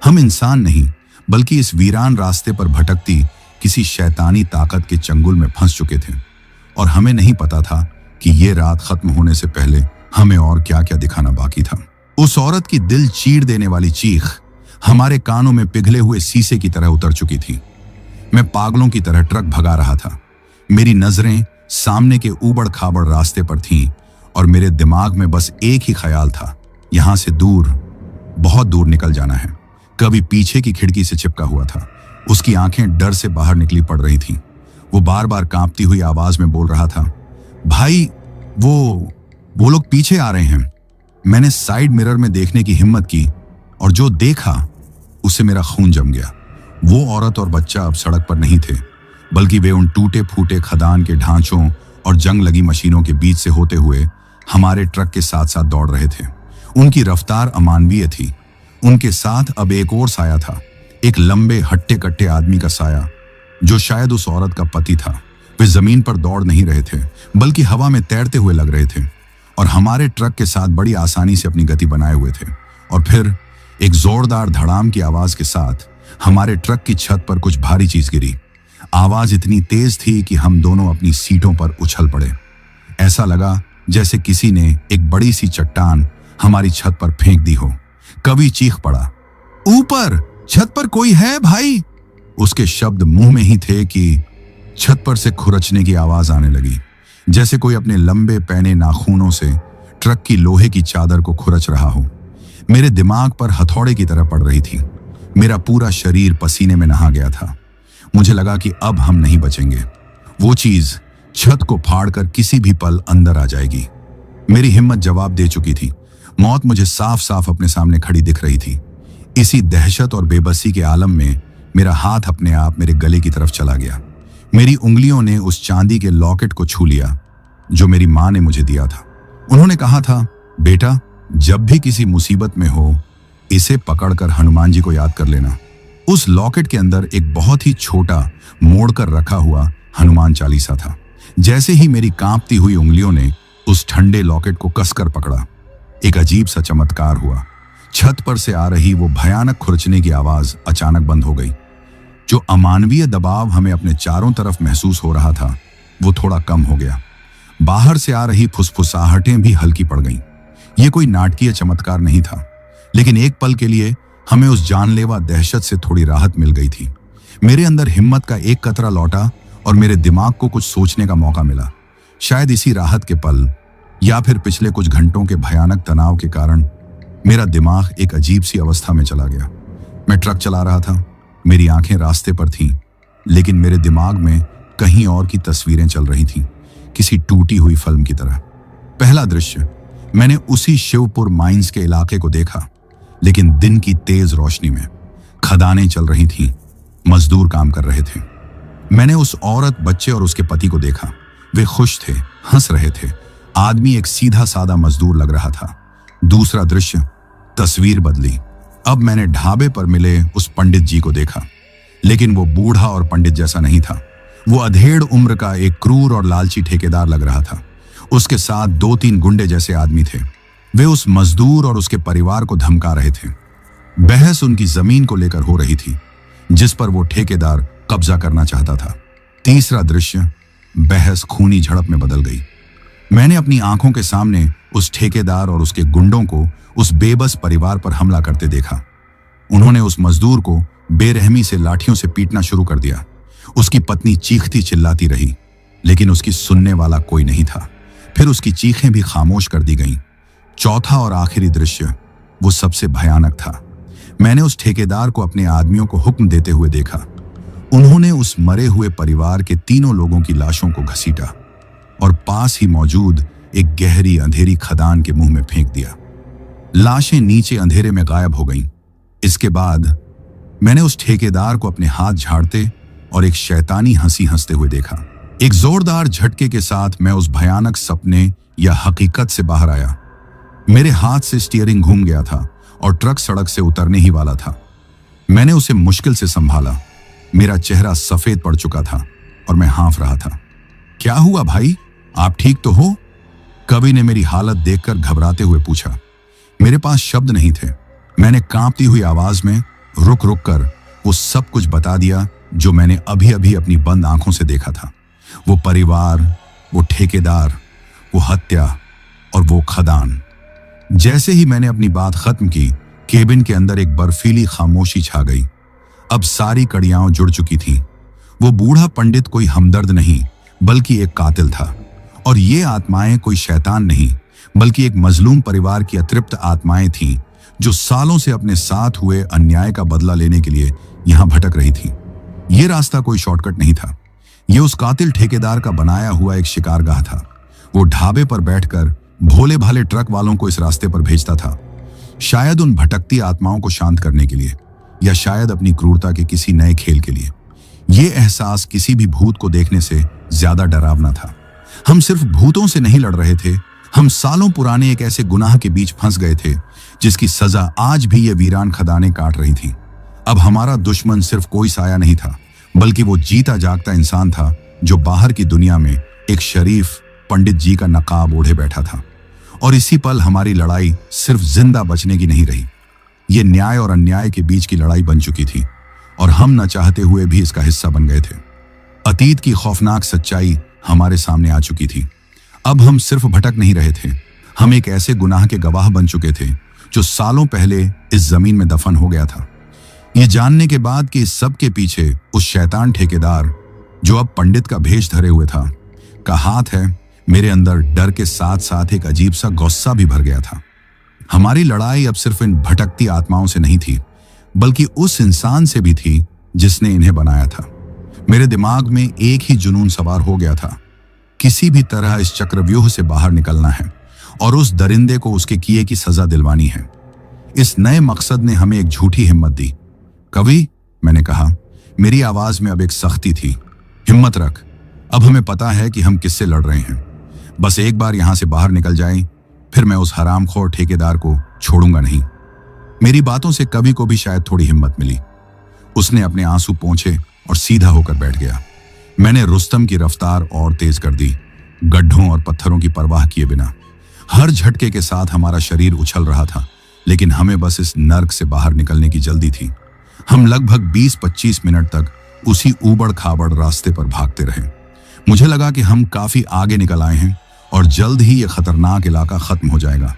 हम इंसान नहीं बल्कि इस वीरान रास्ते पर भटकती किसी शैतानी ताकत के चंगुल में फंस चुके थे, और हमें नहीं पता था कि ये रात खत्म होने से पहले हमें और क्या क्या दिखाना बाकी था। उस औरत की दिल चीर देने वाली चीख हमारे कानों में पिघले हुए शीशे की तरह उतर चुकी थी। मैं पागलों की तरह ट्रक भगा रहा था, मेरी नजरें सामने के ऊबड़ खाबड़ रास्ते पर थीं और मेरे दिमाग में बस एक ही ख्याल था, यहां से दूर, बहुत दूर निकल जाना है। कभी पीछे की खिड़की से चिपका हुआ था, उसकी आंखें डर से बाहर निकली पड़ रही थीं। वो बार बार कांपती हुई आवाज में बोल रहा था, भाई वो लोग पीछे आ रहे हैं। मैंने साइड मिरर में देखने की हिम्मत की और जो देखा उससे मेरा खून जम गया। वो औरत और बच्चा अब सड़क पर नहीं थे, बल्कि वे उन टूटे फूटे खदान के ढांचों और जंग लगी मशीनों के बीच से होते हुए हमारे ट्रक के साथ साथ दौड़ रहे थे। उनकी रफ्तार अमानवीय थी। उनके साथ अब एक और साया था, एक लंबे हट्टे कट्टे आदमी का साया, जो शायद उस औरत का पति था। वे जमीन पर दौड़ नहीं रहे थे, बल्कि हवा में तैरते हुए लग रहे थे और हमारे ट्रक के साथ बड़ी आसानी से अपनी गति बनाए हुए थे। और फिर एक जोरदार धड़ाम की आवाज के साथ हमारे ट्रक की छत पर कुछ भारी चीज गिरी। आवाज इतनी तेज थी कि हम दोनों अपनी सीटों पर उछल पड़े। ऐसा लगा जैसे किसी ने एक बड़ी सी चट्टान हमारी छत पर फेंक दी हो। कवि चीख पड़ा, ऊपर छत पर कोई है भाई। उसके शब्द मुंह में ही थे कि छत पर से खुरचने की आवाज आने लगी, जैसे कोई अपने लंबे पैने नाखूनों से ट्रक की लोहे की चादर को खुरच रहा हो। मेरे दिमाग पर हथौड़े की तरह पड़ रही थी। मेरा पूरा शरीर पसीने में नहा गया था। मुझे लगा कि अब हम नहीं बचेंगे। वो चीज छत को फाड़कर किसी भी पल अंदर आ जाएगी। मेरी हिम्मत जवाब दे चुकी थी। मौत मुझे साफ साफ अपने सामने खड़ी दिख रही थी। इसी दहशत और बेबसी के आलम में मेरा हाथ अपने आप मेरे गले की तरफ चला गया। मेरी उंगलियों ने उस चांदी के लॉकेट को छू लिया जो मेरी माँ ने मुझे दिया था। उन्होंने कहा था, बेटा, जब भी किसी मुसीबत में हो, इसे पकड़कर हनुमान जी को याद कर लेना। उस लॉकेट के अंदर एक बहुत ही छोटा मोड़कर रखा हुआ हनुमान चालीसा था। जैसे ही मेरी कांपती हुई उंगलियों ने उस ठंडे लॉकेट को कसकर पकड़ा, एक अजीब सा चमत्कार हुआ। छत पर से आ रही वो भयानक खुरचने की आवाज अचानक बंद हो गई। जो अमानवीय दबाव हमें अपने चारों तरफ महसूस हो रहा था, वो थोड़ा कम हो गया। बाहर से आ रही फुसफुसाहटें भी हल्की पड़ गईं। ये कोई नाटकीय चमत्कार नहीं था, लेकिन एक पल के लिए हमें उस जानलेवा दहशत से थोड़ी राहत मिल गई थी। मेरे अंदर हिम्मत का एक कतरा लौटा और मेरे दिमाग को कुछ सोचने का मौका मिला। शायद इसी राहत के पल या फिर पिछले कुछ घंटों के भयानक तनाव के कारण मेरा दिमाग एक अजीब सी अवस्था में चला गया। मैं ट्रक चला रहा था, मेरी आंखें रास्ते पर थीं, लेकिन मेरे दिमाग में कहीं और की तस्वीरें चल रही थीं, किसी टूटी हुई फिल्म की तरह। पहला दृश्य, मैंने उसी शिवपुर माइंस के इलाके को देखा, लेकिन दिन की तेज रोशनी में। खदानें चल रही थीं, मजदूर काम कर रहे थे। मैंने उस औरत, बच्चे और उसके पति को देखा। वे खुश थे, हंस रहे थे। आदमी एक सीधा सादा मजदूर लग रहा था। दूसरा दृश्य, तस्वीर बदली। अब मैंने ढाबे पर मिले उस पंडित जी को देखा, लेकिन वो बूढ़ा और पंडित जैसा नहीं था। वो अधेड़ उम्र का एक क्रूर और लालची ठेकेदार लग रहा था। उसके साथ 2-3 गुंडे जैसे आदमी थे। वे उस मजदूर और उसके परिवार को धमका रहे थे। बहस उनकी जमीन को लेकर हो रही थी, जिस पर वो ठेकेदार कब्जा करना चाहता था। तीसरा दृश्य, बहस खूनी झड़प में बदल गई। मैंने अपनी आंखों के सामने उस ठेकेदार और उसके गुंडों को उस बेबस परिवार पर हमला करते देखा। उन्होंने उस मजदूर को बेरहमी से लाठियों से पीटना शुरू कर दिया। उसकी पत्नी चीखती चिल्लाती रही, लेकिन उसकी सुनने वाला कोई नहीं था। फिर उसकी चीखें भी खामोश कर दी गईं। चौथा और आखिरी दृश्य, वो सबसे भयानक था। मैंने उस ठेकेदार को अपने आदमियों को हुक्म देते हुए देखा। उन्होंने उस मरे हुए परिवार के 3 लोगों की लाशों को घसीटा और पास ही मौजूद एक गहरी अंधेरी खदान के मुंह में फेंक दिया। लाशें नीचे अंधेरे में गायब हो गईं। इसके बाद मैंने उस ठेकेदार को अपने हाथ झाड़ते और एक शैतानी हंसी हंसते हुए देखा। एक जोरदार झटके के साथ मैं उस भयानक सपने या हकीकत से बाहर आया। मेरे हाथ से स्टीयरिंग घूम गया था और ट्रक सड़क से उतरने ही वाला था। मैंने उसे मुश्किल से संभाला। मेरा चेहरा सफेद पड़ चुका था और मैं हाँफ रहा था। क्या हुआ भाई, आप ठीक तो हो? कवि ने मेरी हालत देखकर घबराते हुए पूछा। मेरे पास शब्द नहीं थे। मैंने कांपती हुई आवाज में रुक रुक कर वो सब कुछ बता दिया जो मैंने अभी अभी अपनी बंद आंखों से देखा था। वो परिवार, वो ठेकेदार, वो हत्या और वो खदान। जैसे ही मैंने अपनी बात खत्म की, केबिन के अंदर एक बर्फीली खामोशी छा गई। अब सारी कड़ियां जुड़ चुकी थीं। वो बूढ़ा पंडित कोई हमदर्द नहीं बल्कि एक कातिल था, और ये आत्माएं कोई शैतान नहीं बल्कि एक मजलूम परिवार की अतृप्त आत्माएं थीं जो सालों से अपने साथ हुए अन्याय का बदला लेने के लिए यहां भटक रही थीं। ये रास्ता कोई शॉर्टकट नहीं था। ये उस कातिल ठेकेदार का बनाया हुआ एक शिकारगाह था। वो ढाबे पर बैठकर भोले भाले ट्रक वालों को इस रास्ते पर भेजता था, शायद उन भटकती आत्माओं को शांत करने के लिए, या शायद अपनी क्रूरता के किसी नए खेल के लिए। ये एहसास किसी भी भूत को देखने से ज्यादा डरावना था। हम सिर्फ भूतों से नहीं लड़ रहे थे, हम सालों पुराने एक ऐसे गुनाह के बीच फंस गए थे जिसकी सजा आज भी ये वीरान खदानें काट रही थी। अब हमारा दुश्मन सिर्फ कोई साया नहीं था बल्कि वो जीता जागता इंसान था जो बाहर की दुनिया में एक शरीफ पंडित जी का नकाब ओढ़े बैठा था। और इसी पल हमारी लड़ाई सिर्फ जिंदा बचने की नहीं रही, ये न्याय और अन्याय के बीच की लड़ाई बन चुकी थी, और हम न चाहते हुए भी इसका हिस्सा बन गए थे। अतीत की खौफनाक सच्चाई हमारे सामने आ चुकी थी। अब हम सिर्फ भटक नहीं रहे थे, हम एक ऐसे गुनाह के गवाह बन चुके थे जो सालों पहले इस जमीन में दफन हो गया था। ये जानने के बाद कि इस सब के पीछे उस शैतान ठेकेदार, जो अब पंडित का भेष धरे हुए था, का हाथ है, मेरे अंदर डर के साथ साथ एक अजीब सा गुस्सा भी भर गया था। हमारी लड़ाई अब सिर्फ इन भटकती आत्माओं से नहीं थी बल्कि उस इंसान से भी थी जिसने इन्हें बनाया था। मेरे दिमाग में एक ही जुनून सवार हो गया था, किसी भी तरह इस चक्रव्यूह से बाहर निकलना है और उस दरिंदे को उसके किए की सजा दिलवानी है। इस नए मकसद ने हमें एक झूठी हिम्मत दी। कवि, मैंने कहा, मेरी आवाज में अब एक सख्ती थी, हिम्मत रख। अब हमें पता है कि हम किससे लड़ रहे हैं। बस एक बार यहां से बाहर निकल जाएं, फिर मैं उस हरामखोर ठेकेदार को छोड़ूंगा नहीं। मेरी बातों से कवि को भी शायद थोड़ी हिम्मत मिली। उसने अपने आंसू पोंछे और सीधा होकर बैठ गया। मैंने रुस्तम की रफ्तार और तेज कर दी, गड्ढों और पत्थरों की परवाह किए बिना। हर झटके के साथ हमारा शरीर उछल रहा था, लेकिन हमें बस इस नर्क से बाहर निकलने की जल्दी थी। हम लगभग 20-25 मिनट तक उसी ऊबड़ खाबड़ रास्ते पर भागते रहे। मुझे लगा कि हम काफी आगे निकल आए हैं और जल्द ही यह खतरनाक इलाका खत्म हो जाएगा।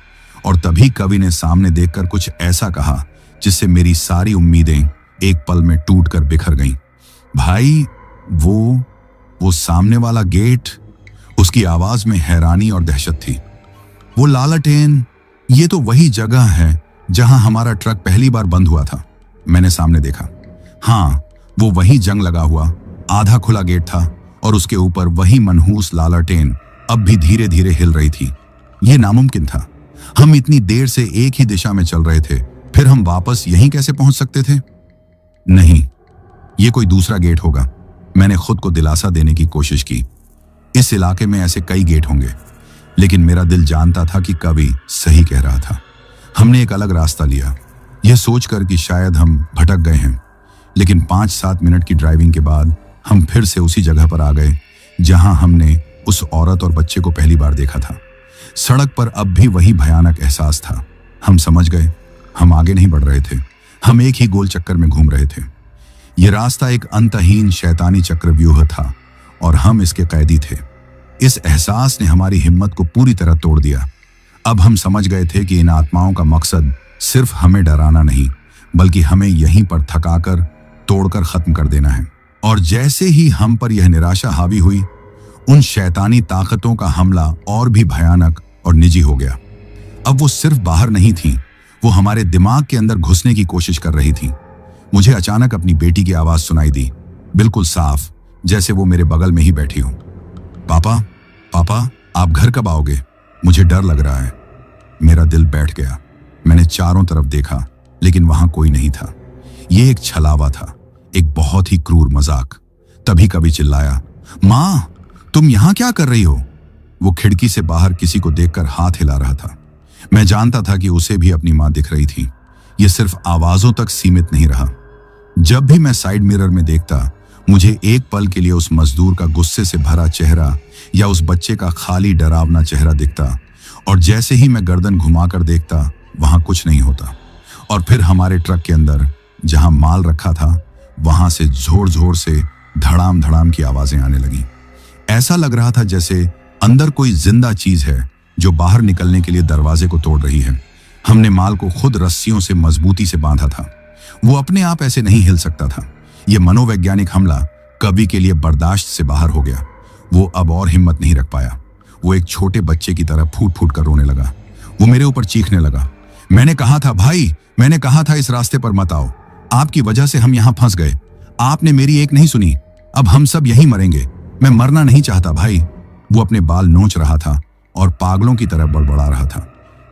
और तभी कवि ने सामने देखकर कुछ ऐसा कहा जिससे मेरी सारी उम्मीदें एक पल में टूट कर बिखर गईं। भाई, वो सामने वाला गेट। उसकी आवाज में हैरानी और दहशत थी। वो लालटेन, ये तो वही जगह है जहां हमारा ट्रक पहली बार बंद हुआ था। मैंने सामने देखा। हाँ, वो वही जंग लगा हुआ आधा खुला गेट था और उसके ऊपर वही मनहूस लालटेन अब भी धीरे धीरे हिल रही थी। ये नामुमकिन था। हम इतनी देर से एक ही दिशा में चल रहे थे, फिर हम वापस यहीं कैसे पहुंच सकते थे? नहीं, ये कोई दूसरा गेट होगा। मैंने खुद को दिलासा देने की कोशिश की। इस इलाके में ऐसे कई गेट होंगे, लेकिन मेरा दिल जानता था कि कवि सही कह रहा था। हमने एक अलग रास्ता लिया, यह सोचकर कि शायद हम भटक गए हैं। लेकिन 5-7 मिनट की ड्राइविंग के बाद हम फिर से उसी जगह पर आ गए जहां हमने उस औरत और बच्चे को पहली बार देखा था। सड़क पर अब भी वही भयानक एहसास था। हम समझ गए, हम आगे नहीं बढ़ रहे थे, हम एक ही गोल चक्कर में घूम रहे थे। यह रास्ता एक अंतहीन शैतानी चक्रव्यूह था और हम इसके कैदी थे। इस एहसास ने हमारी हिम्मत को पूरी तरह तोड़ दिया। अब हम समझ गए थे कि इन आत्माओं का मकसद सिर्फ हमें डराना नहीं, बल्कि हमें यहीं पर थकाकर, तोड़कर खत्म कर देना है। और जैसे ही हम पर यह निराशा हावी हुई, उन शैतानी ताकतों का हमला और भी भयानक और निजी हो गया। अब वो सिर्फ बाहर नहीं थी, वो हमारे दिमाग के अंदर घुसने की कोशिश कर रही थी। मुझे अचानक अपनी बेटी की आवाज सुनाई दी, बिल्कुल साफ, जैसे वो मेरे बगल में ही बैठी हो। पापा, पापा, आप घर कब आओगे? मुझे डर लग रहा है। मेरा दिल बैठ गया। मैंने चारों तरफ देखा, लेकिन वहां कोई नहीं था। यह एक छलावा था, एक बहुत ही क्रूर मजाक। तभी कवि चिल्लाया, मां, तुम यहां क्या कर रही हो? वो खिड़की से बाहर किसी को देखकर हाथ हिला रहा था। मैं जानता था कि उसे भी अपनी मां दिख रही थी। यह सिर्फ आवाजों तक सीमित नहीं रहा। जब भी मैं साइड मिरर में देखता, मुझे एक पल के लिए उस मजदूर का गुस्से से भरा चेहरा या उस बच्चे का खाली डरावना चेहरा दिखता, और जैसे ही मैं गर्दन घुमाकर देखता, वहां कुछ नहीं होता। और फिर हमारे ट्रक के अंदर जहां माल रखा था, वहां से जोर जोर से धड़ाम धड़ाम की आवाजें आने लगी। ऐसा लग रहा था जैसे अंदर कोई जिंदा चीज है जो बाहर निकलने के लिए दरवाजे को तोड़ रही है। हमने माल को खुद रस्सियों से मजबूती से बांधा था। वो अपने आप ऐसे नहीं हिल सकता था। यह मनोवैज्ञानिक हमला कवि के लिए बर्दाश्त से बाहर हो गया। वो अब और हिम्मत नहीं रख पाया। वो एक छोटे बच्चे की तरह फूट फूट कर रोने लगा। वो मेरे ऊपर चीखने लगा, मैंने कहा था भाई, मैंने कहा था इस रास्ते पर मत आओ। आपकी वजह से हम यहां फंस गए। आपने मेरी एक नहीं सुनी। अब हम सब यहीं मरेंगे। मैं मरना नहीं चाहता भाई। वो अपने बाल नोच रहा था और पागलों की तरह बड़बड़ा रहा था।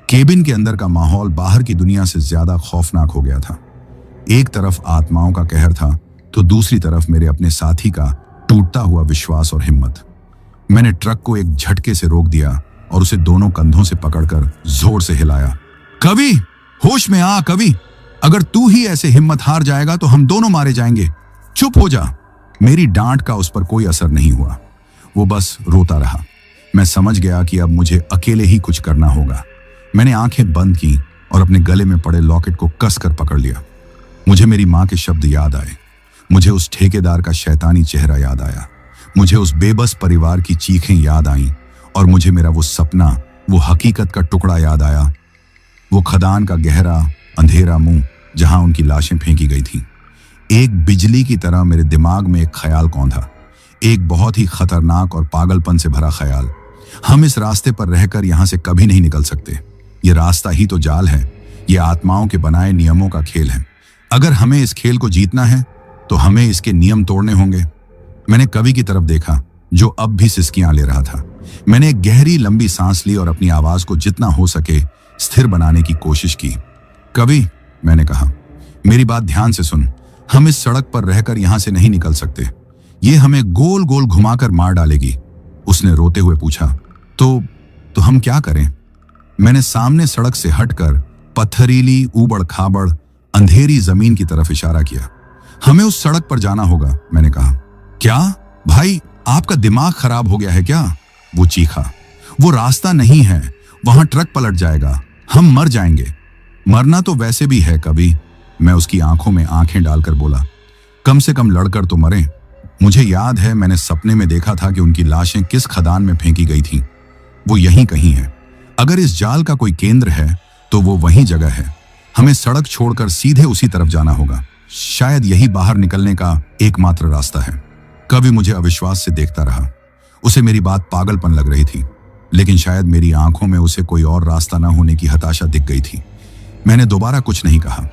केबिन के अंदर का माहौल बाहर की दुनिया से ज्यादा खौफनाक हो गया था। एक तरफ आत्माओं का कहर था, तो दूसरी तरफ मेरे अपने साथी का टूटता हुआ विश्वास और हिम्मत। मैंने ट्रक को एक झटके से रोक दिया और उसे दोनों कंधों से पकड़कर जोर से हिलाया। कवि, होश में आ कवि। अगर तू ही ऐसे हिम्मत हार जाएगा तो हम दोनों मारे जाएंगे। चुप हो जा। मेरी डांट का उस पर कोई असर नहीं हुआ। वो बस रोता रहा। मैं समझ गया कि अब मुझे अकेले ही कुछ करना होगा। मैंने आंखें बंद की और अपने गले में पड़े लॉकेट को कसकर पकड़ लिया। मुझे मेरी मां के शब्द याद आए। मुझे उस ठेकेदार का शैतानी चेहरा याद आया। मुझे उस बेबस परिवार की चीखें याद आईं और मुझे मेरा वो सपना, वो हकीकत का टुकड़ा याद आया। वो खदान का गहरा अंधेरा मुंह जहां उनकी लाशें फेंकी गई थीं। एक बिजली की तरह मेरे दिमाग में एक ख्याल कौंधा, एक बहुत ही खतरनाक और पागलपन से भरा ख्याल। हम इस रास्ते पर रहकर यहां से कभी नहीं निकल सकते। ये रास्ता ही तो जाल है। ये आत्माओं के बनाए नियमों का खेल है। अगर हमें इस खेल को जीतना है तो हमें इसके नियम तोड़ने होंगे। मैंने कवि की तरफ देखा, जो अब भी सिसकियां ले रहा था। मैंने एक गहरी लंबी सांस ली और अपनी आवाज को जितना हो सके स्थिर बनाने की कोशिश की। कवि, मैंने कहा, मेरी बात ध्यान से सुन। हम इस सड़क पर रहकर यहां से नहीं निकल सकते। ये हमें गोल गोल घुमाकर मार डालेगी। उसने रोते हुए पूछा, तो हम क्या करें? मैंने सामने सड़क से हटकर पत्थरीली, ऊबड़ खाबड़, अंधेरी जमीन की तरफ इशारा किया। हमें उस सड़क पर जाना होगा, मैंने कहा। क्या भाई, आपका दिमाग खराब हो गया है क्या? वो चीखा। वो रास्ता नहीं है, वहां ट्रक पलट जाएगा, हम मर जाएंगे। मरना तो वैसे भी है कवि, मैं उसकी आंखों में आंखें डालकर बोला। कम से कम लड़कर तो मरें। मुझे याद है मैंने सपने में देखा था कि उनकी लाशें किस खदान में फेंकी गई थीं। वो यहीं कहीं है। अगर इस जाल का कोई केंद्र है तो वो वही जगह है। हमें सड़क छोड़कर सीधे उसी तरफ जाना होगा। शायद यही बाहर निकलने का एकमात्र रास्ता है। कवि मुझे अविश्वास से देखता रहा। उसे मेरी बात पागलपन लग रही थी, लेकिन शायद मेरी आंखों में उसे कोई और रास्ता न होने की हताशा दिख गई थी। मैंने दोबारा कुछ नहीं कहा।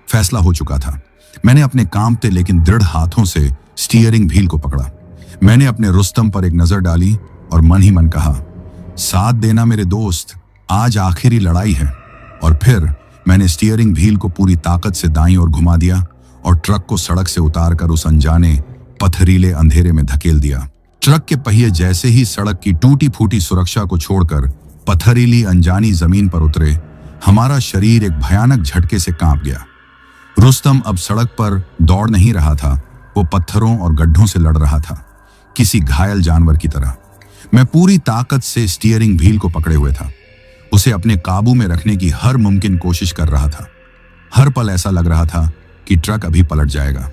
फैसला हो चुका था। मैंने अपने कांपते लेकिन दृढ़ हाथों से स्टीयरिंग व्हील को पकड़ा। मैंने अपने रुस्तम पर एक नजर डाली और मन ही मन कहा, साथ देना मेरे दोस्त, आज आखिरी लड़ाई है। और फिर मैंने स्टीयरिंग व्हील को पूरी ताकत से दाईं ओर घुमा दिया और ट्रक को सड़क से उतारकर उस अनजाने पथरीले अंधेरे में धकेल दिया। ट्रक के पहिए जैसे ही सड़क की टूटी फूटी सुरक्षा को छोड़कर पथरीली अनजानी जमीन पर उतरे, हमारा शरीर एक भयानक झटके से कांप गया। रुस्तम अब सड़क पर दौड़ नहीं रहा था, वो पत्थरों और गड्ढों से लड़ रहा था, किसी घायल जानवर की तरह। मैं पूरी ताकत से स्टीयरिंग व्हील को पकड़े हुए था, उसे अपने काबू में रखने की हर मुमकिन कोशिश कर रहा था। हर पल ऐसा लग रहा था कि ट्रक अभी पलट जाएगा।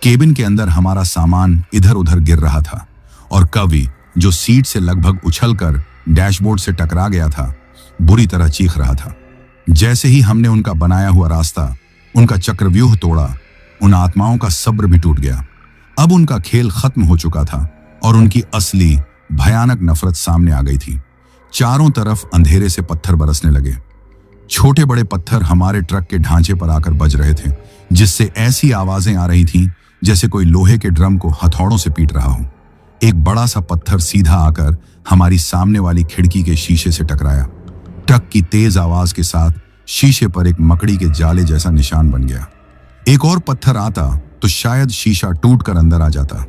केबिन के अंदर हमारा सामान इधर उधर गिर रहा था और कवि, जो सीट से लगभग उछलकर डैशबोर्ड से टकरा गया था, बुरी तरह चीख रहा था। जैसे ही हमने उनका बनाया हुआ रास्ता, उनका चक्रव्यूह तोड़ा, उन आत्माओं का सब्र भी टूट गया। अब उनका खेल खत्म हो चुका था और उनकी असली भयानक नफरत सामने आ गई थी। चारों तरफ अंधेरे से पत्थर बरसने लगे। छोटे बड़े पत्थर हमारे ट्रक के ढांचे पर आकर बज रहे थे, जिससे ऐसी आवाजें आ रही थीं जैसे कोई लोहे के ड्रम को हथौड़ों से पीट रहा हो। एक बड़ा सा पत्थर सीधा आकर हमारी सामने वाली खिड़की के शीशे से टकराया। ट्रक की तेज आवाज के साथ शीशे पर एक मकड़ी के जाले जैसा निशान बन गया। एक और पत्थर आता तो शायद शीशा टूटकर अंदर आ जाता।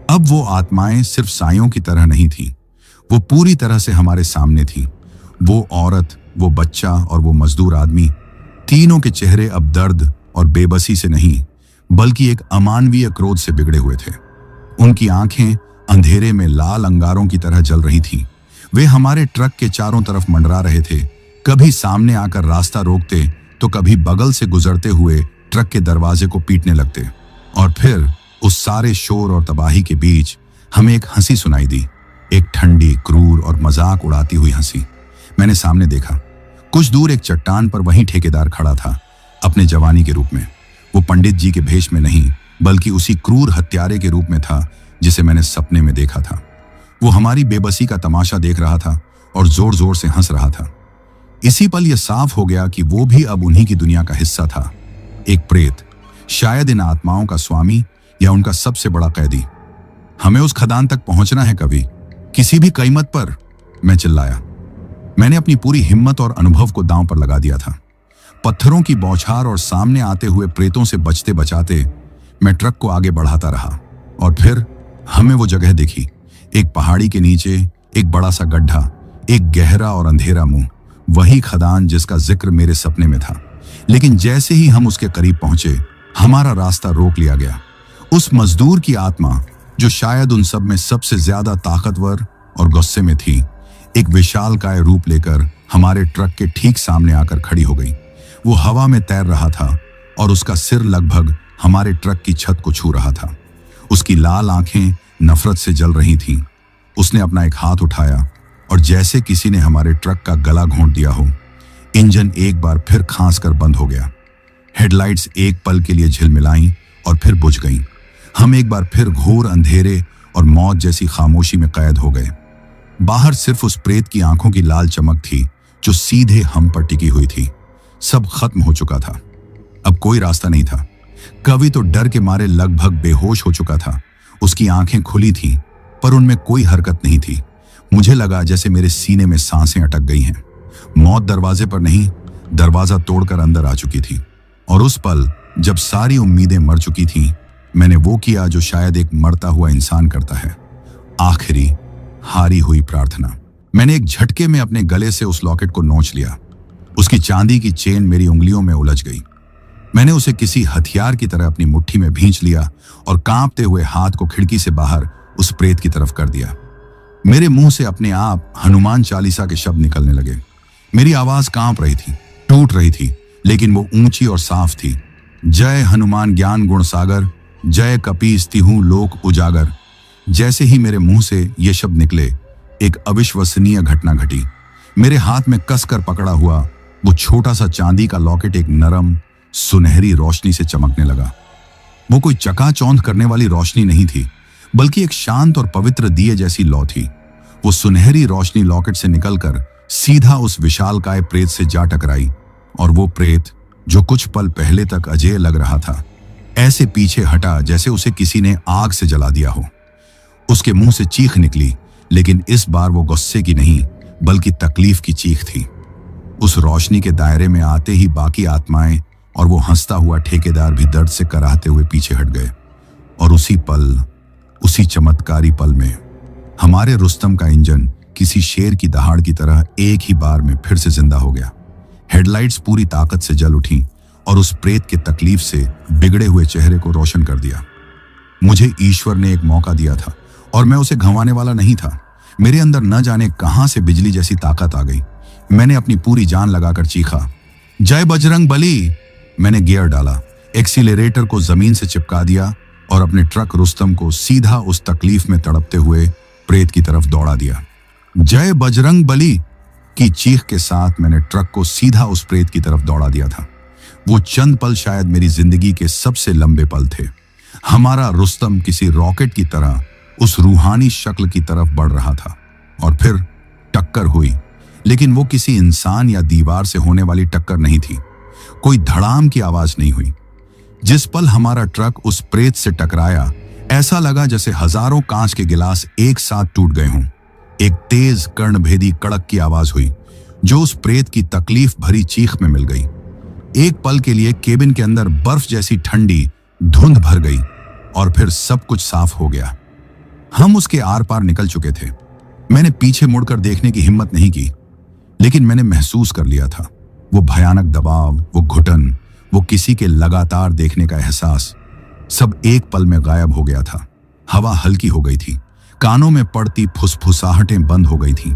अब वो आत्माएं सिर्फ सायों की तरह नहीं थीं, वो पूरी तरह से हमारे सामने थीं। वो औरत, वो बच्चा और वो मजदूर आदमी, तीनों के चेहरे अब दर्द और बेबसी से नहीं बल्कि एक अमानवीय क्रोध से बिगड़े हुए थे। उनकी आंखें अंधेरे में लाल अंगारों की तरह जल रही थीं। वे हमारे ट्रक के चारों तरफ मंडरा रहे थे, कभी सामने आकर रास्ता रोकते तो कभी बगल से गुजरते हुए ट्रक के दरवाजे को पीटने लगते। और फिर उस सारे शोर और तबाही के बीच हमें एक हंसी सुनाई दी, एक ठंडी, क्रूर और मजाक उड़ाती हुई हंसी। मैंने सामने देखा, कुछ दूर एक चट्टान पर वही ठेकेदार खड़ा था, अपने जवानी के रूप में। वो पंडित जी के भेष में नहीं बल्कि उसी क्रूर हत्यारे के रूप में था जिसे मैंने सपने में देखा था। वो हमारी बेबसी का तमाशा देख रहा था और जोर जोर से हंस रहा था। इसी पल यह साफ हो गया कि वो भी अब उन्हीं की दुनिया का हिस्सा था, एक प्रेत, शायद इन आत्माओं का स्वामी या उनका सबसे बड़ा कैदी। हमें उस खदान तक पहुंचना है कभी, किसी भी कीमत पर, मैं चिल्लाया। मैंने अपनी पूरी हिम्मत और अनुभव को दांव पर लगा दिया था। पत्थरों की बौछार और सामने आते हुए प्रेतों से बचते बचाते मैं ट्रक को आगे बढ़ाता रहा। और फिर हमें वो जगह दिखी, एक पहाड़ी के नीचे एक बड़ा सा गड्ढा, एक गहरा और अंधेरा मुंह, वही खदान जिसका जिक्र मेरे सपने में था। लेकिन जैसे ही हम उसके करीब पहुंचे, हमारा रास्ता रोक लिया गया। उस मजदूर की आत्मा, जो शायद उन सब में सबसे ज्यादा ताकतवर और गुस्से में थी, एक विशालकाय रूप लेकर हमारे ट्रक के ठीक सामने आकर खड़ी हो गई। वो हवा में तैर रहा था और उसका सिर लगभग हमारे ट्रक की छत को छू रहा था। उसकी लाल आंखें नफरत से जल रही थीं। उसने अपना एक हाथ उठाया और जैसे किसी ने हमारे ट्रक का गला घोंट दिया हो, इंजन एक बार फिर खांस कर बंद हो गया। हेडलाइट्स एक पल के लिए झिलमिलाईं और फिर बुझ गईं। हम एक बार फिर घोर अंधेरे और मौत जैसी खामोशी में कैद हो गए। बाहर सिर्फ उस प्रेत की आंखों की लाल चमक थी जो सीधे हम पर टिकी हुई थी। सब खत्म हो चुका था, अब कोई रास्ता नहीं था। कवि तो डर के मारे लगभग बेहोश हो चुका था। उसकी आंखें खुली थीं, पर उनमें कोई हरकत नहीं थी। मुझे लगा जैसे मेरे सीने में सांसें अटक गई हैं। मौत दरवाजे पर नहीं, दरवाजा तोड़कर अंदर आ चुकी थी। और उस पल, जब सारी उम्मीदें मर चुकी थीं, मैंने वो किया जो शायद एक मरता हुआ इंसान करता है, आखिरी हारी हुई प्रार्थना। मैंने एक झटके में अपने गले से उस लॉकेट को नोच लिया। उसकी चांदी की चेन मेरी उंगलियों में उलझ गई। मैंने उसे किसी हथियार की तरह अपनी मुट्ठी में भींच लिया और कांपते हुए हाथ को खिड़की से बाहर उस प्रेत की तरफ कर दिया। मेरे मुंह से अपने आप हनुमान चालीसा के शब्द निकलने लगे। मेरी आवाज कांप रही थी, टूट रही थी, लेकिन वो ऊंची और साफ थी। जय हनुमान ज्ञान गुण सागर, जय कपीस तिहु लोक उजागर। जैसे ही मेरे मुंह से ये शब्द निकले, एक अविश्वसनीय घटना घटी। मेरे हाथ में कसकर पकड़ा हुआ वो छोटा सा चांदी का लॉकेट एक नरम, सुनहरी रोशनी से चमकने लगा। वो कोई चकाचौंध करने वाली रोशनी नहीं थी, बल्कि एक शांत और पवित्र दिए जैसी लौ थी। वो सुनहरी रोशनी लॉकेट से निकलकर सीधा उस विशालकाय प्रेत से जा टकराई। और वो प्रेत, जो कुछ पल पहले तक अजेय लग रहा था, ऐसे पीछे हटा जैसे उसे किसी ने आग से जला दिया हो। उसके मुंह से चीख निकली, लेकिन इस बार वो गुस्से की नहीं बल्कि तकलीफ की चीख थी। उस रोशनी के दायरे में आते ही बाकी आत्माएं और वो हंसता हुआ ठेकेदार भी दर्द से कराहते हुए पीछे हट गए। और उसी पल, उसी चमत्कारी पल में हमारे रुस्तम का इंजन किसी शेर की दहाड़ की तरह एक ही बार में फिर से जिंदा हो गया। हेडलाइट्स पूरी ताकत से जल उठी और उस प्रेत के तकलीफ से बिगड़े हुए चेहरे को रोशन कर दिया। मुझे ईश्वर ने एक मौका दिया था और मैं उसे गंवाने वाला नहीं था। मेरे अंदर न जाने कहां से बिजली जैसी ताकत आ गई। मैंने अपनी पूरी जान लगाकर चीखा, जय बजरंग बली। मैंने गियर डाला, एक्सीलरेटर को जमीन से चिपका दिया और अपने ट्रक रुस्तम को सीधा उस तकलीफ में तड़पते हुए प्रेत की तरफ दौड़ा दिया। जय बजरंग बली की चीख के साथ मैंने ट्रक को सीधा उस प्रेत की तरफ दौड़ा दिया था। वो चंद पल शायद मेरी जिंदगी के सबसे लंबे पल थे। हमारा रुस्तम किसी रॉकेट की तरह उस रूहानी शक्ल की तरफ बढ़ रहा था। और फिर टक्कर हुई, लेकिन वो किसी इंसान या दीवार से होने वाली टक्कर नहीं थी। कोई धड़ाम की आवाज नहीं हुई। जिस पल हमारा ट्रक उस प्रेत से टकराया, ऐसा लगा जैसे हजारों कांच के गिलास एक साथ टूट गए हों। एक तेज कर्णभेदी कड़क की आवाज हुई। जो उस प्रेत की तकलीफ भरी चीख में मिल गई। एक पल के लिए केबिन के अंदर बर्फ जैसी ठंडी धुंध भर गई और फिर सब कुछ साफ हो गया। हम उसके आर पार निकल चुके थे। मैंने पीछे मुड़कर देखने की हिम्मत नहीं की, लेकिन मैंने महसूस कर लिया था वो भयानक दबाव, वो घुटन, वो किसी के लगातार देखने का एहसास, सब एक पल में गायब हो गया था। हवा हल्की हो गई थी, कानों में पड़ती फुसफुसाहटें बंद हो गई थीं।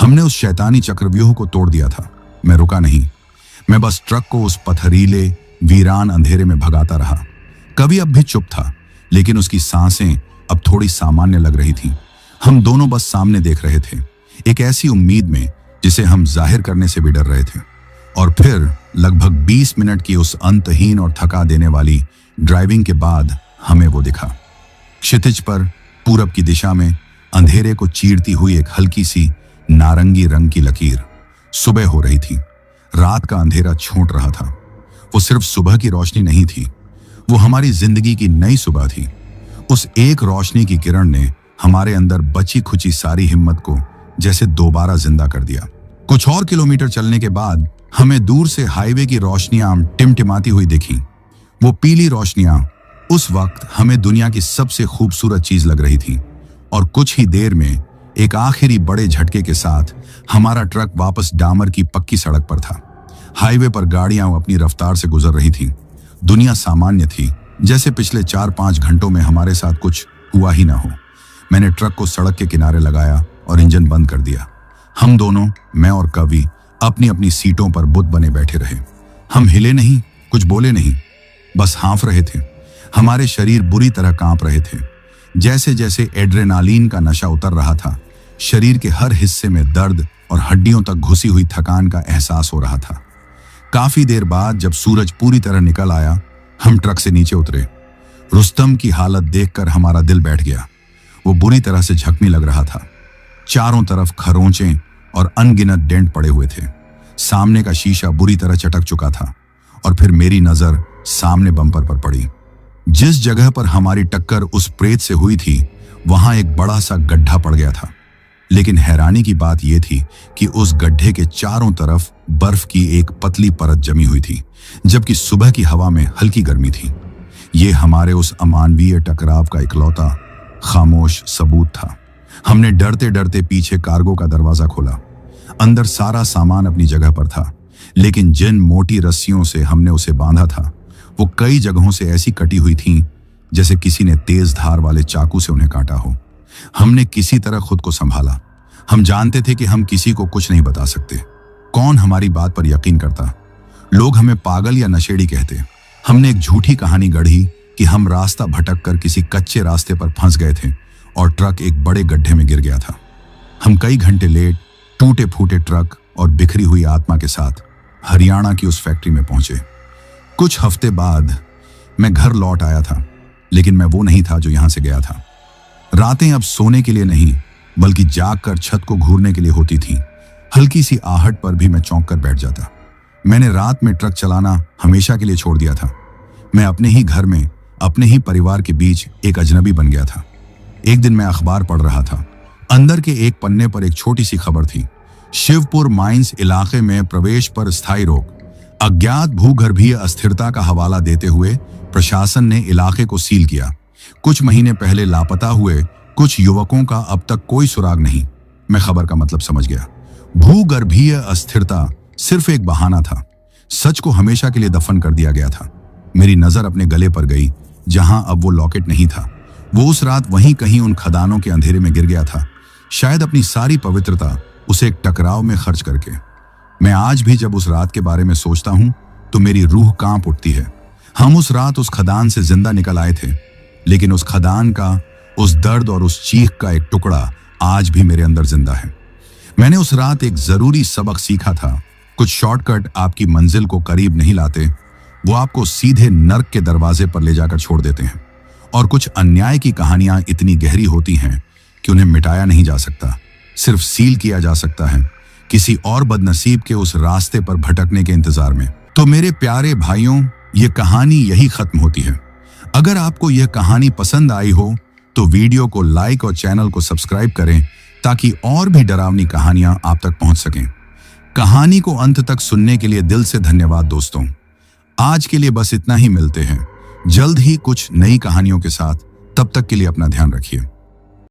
हमने उस शैतानी चक्रव्यूह को तोड़ दिया था। मैं रुका नहीं, मैं बस ट्रक को उस पथरीले वीरान अंधेरे में भगाता रहा। कभी अब भी चुप था, लेकिन उसकी सांसें अब थोड़ी सामान्य लग रही थीं। हम दोनों बस सामने देख रहे थे, एक ऐसी उम्मीद में जिसे हम जाहिर करने से भी डर रहे थे। और फिर लगभग 20 मिनट की उस अंतहीन और थका देने वाली ड्राइविंग के बाद हमें वो दिखा। क्षितिज पर पूरब की दिशा में अंधेरे को चीरती हुई एक हल्की सी नारंगी रंग की लकीर। सुबह हो रही थी, रात का अंधेरा छोंट रहा था। वो सिर्फ सुबह की रोशनी नहीं थी, वो हमारी जिंदगी की नई सुबह थी। उस एक रोशनी की किरण ने हमारे अंदर बची खुची सारी हिम्मत को जैसे दोबारा जिंदा कर दिया। कुछ और किलोमीटर चलने के बाद हमें दूर से हाईवे की रोशनियां टिमटिमाती हुई दिखी। वो पीली रोशनियां उस वक्त हमें दुनिया की सबसे खूबसूरत चीज लग रही थी। और कुछ ही देर में एक आखिरी बड़े झटके के साथ हमारा ट्रक वापस डामर की पक्की सड़क पर था। हाईवे पर गाड़ियां अपनी रफ्तार से गुजर रही थीं। दुनिया सामान्य थी, जैसे पिछले 4-5 घंटों में हमारे साथ कुछ हुआ ही ना हो। मैंने ट्रक को सड़क के किनारे लगाया और इंजन बंद कर दिया। हम दोनों, मैं और कवि, अपनी अपनी सीटों पर बुत बने बैठे रहे। हम हिले नहीं, कुछ बोले नहीं, बस हाँफ रहे थे। हमारे शरीर बुरी तरह कांप रहे थे। जैसे जैसे एड्रेनालीन का नशा उतर रहा था, शरीर के हर हिस्से में दर्द और हड्डियों तक घुसी हुई थकान का एहसास हो रहा था। काफी देर बाद जब सूरज पूरी तरह निकल आया, हम ट्रक से नीचे उतरे। रुस्तम की हालत देखकर हमारा दिल बैठ गया। वो बुरी तरह से जख्मी लग रहा था। चारों तरफ खरोंचें और अनगिनत डेंट पड़े हुए थे। सामने का शीशा बुरी तरह चटक चुका था। और फिर मेरी नजर सामने बम्पर पर पड़ी। जिस जगह पर हमारी टक्कर उस प्रेत से हुई थी, वहां एक बड़ा सा गड्ढा पड़ गया था। लेकिन हैरानी की बात यह थी कि उस गड्ढे के चारों तरफ बर्फ की एक पतली परत जमी हुई थी, जबकि सुबह की हवा में हल्की गर्मी थी। ये हमारे उस अमानवीय टकराव का इकलौता खामोश सबूत था। हमने डरते डरते पीछे कार्गो का दरवाजा खोला। अंदर सारा सामान अपनी जगह पर था, लेकिन जिन मोटी रस्सियों से हमने उसे बांधा था, वो कई जगहों से ऐसी कटी हुई थीं जैसे किसी ने तेज धार वाले चाकू से उन्हें काटा हो। हमने किसी तरह खुद को संभाला। हम जानते थे कि हम किसी को कुछ नहीं बता सकते। कौन हमारी बात पर यकीन करता? लोग हमें पागल या नशेड़ी कहते। हमने एक झूठी कहानी गढ़ी कि हम रास्ता भटक कर किसी कच्चे रास्ते पर फंस गए थे और ट्रक एक बड़े गड्ढे में गिर गया था। हम कई घंटे लेट, टूटे फूटे ट्रक और बिखरी हुई आत्मा के साथ हरियाणा की उस फैक्ट्री में पहुंचे। कुछ हफ्ते बाद मैं घर लौट आया था, लेकिन मैं वो नहीं था जो यहां से गया था। रातें अब सोने के लिए नहीं, बल्कि जागकर छत को घूरने के लिए होती थीं। हल्की सी आहट पर भी मैं चौंक कर बैठ जाता। मैंने रात में ट्रक चलाना हमेशा के लिए छोड़ दिया था। मैं अपने ही घर में, अपने ही परिवार के बीच एक अजनबी बन गया था। एक दिन मैं अखबार पढ़ रहा था। अंदर के एक पन्ने पर एक छोटी सी खबर थी। शिवपुर माइंस इलाके में प्रवेश पर स्थायी रोक। अज्ञात भूगर्भीय अस्थिरता का हवाला देते हुए प्रशासन ने इलाके को सील किया। कुछ महीने पहले लापता हुए कुछ युवकों का अब तक कोई सुराग नहीं। मैं खबर का मतलब समझ गया। भूगर्भीय अस्थिरता सिर्फ एक बहाना था। सच को हमेशा के लिए दफन कर दिया गया था। मेरी नजर अपने गले पर गई, जहां अब वो लॉकेट नहीं था। वो उस रात वहीं कहीं उन खदानों के अंधेरे में गिर गया था, शायद अपनी सारी पवित्रता उसे एक टकराव में खर्च करके। मैं आज भी जब उस रात के बारे में सोचता हूं तो मेरी रूह कांप उठती है। हम उस रात उस खदान से जिंदा निकल आए थे, लेकिन उस खदान का, उस दर्द और उस चीख का एक टुकड़ा आज भी मेरे अंदर जिंदा है। मैंने उस रात एक जरूरी सबक सीखा था। कुछ शॉर्टकट आपकी मंजिल को करीब नहीं लाते, वो आपको सीधे नर्क के दरवाजे पर ले जाकर छोड़ देते हैं। और कुछ अन्याय की कहानियां इतनी गहरी होती हैं कि उन्हें मिटाया नहीं जा सकता, सिर्फ सील किया जा सकता है किसी और बदनसीब के उस रास्ते पर भटकने के इंतजार में। तो मेरे प्यारे भाइयों, ये कहानी यही खत्म होती है। अगर आपको यह कहानी पसंद आई हो तो वीडियो को लाइक और चैनल को सब्सक्राइब करें, ताकि और भी डरावनी कहानियां आप तक पहुंच सकें। कहानी को अंत तक सुनने के लिए दिल से धन्यवाद दोस्तों। आज के लिए बस इतना ही, मिलते हैं जल्द ही कुछ नई कहानियों के साथ। तब तक के लिए अपना ध्यान रखिए।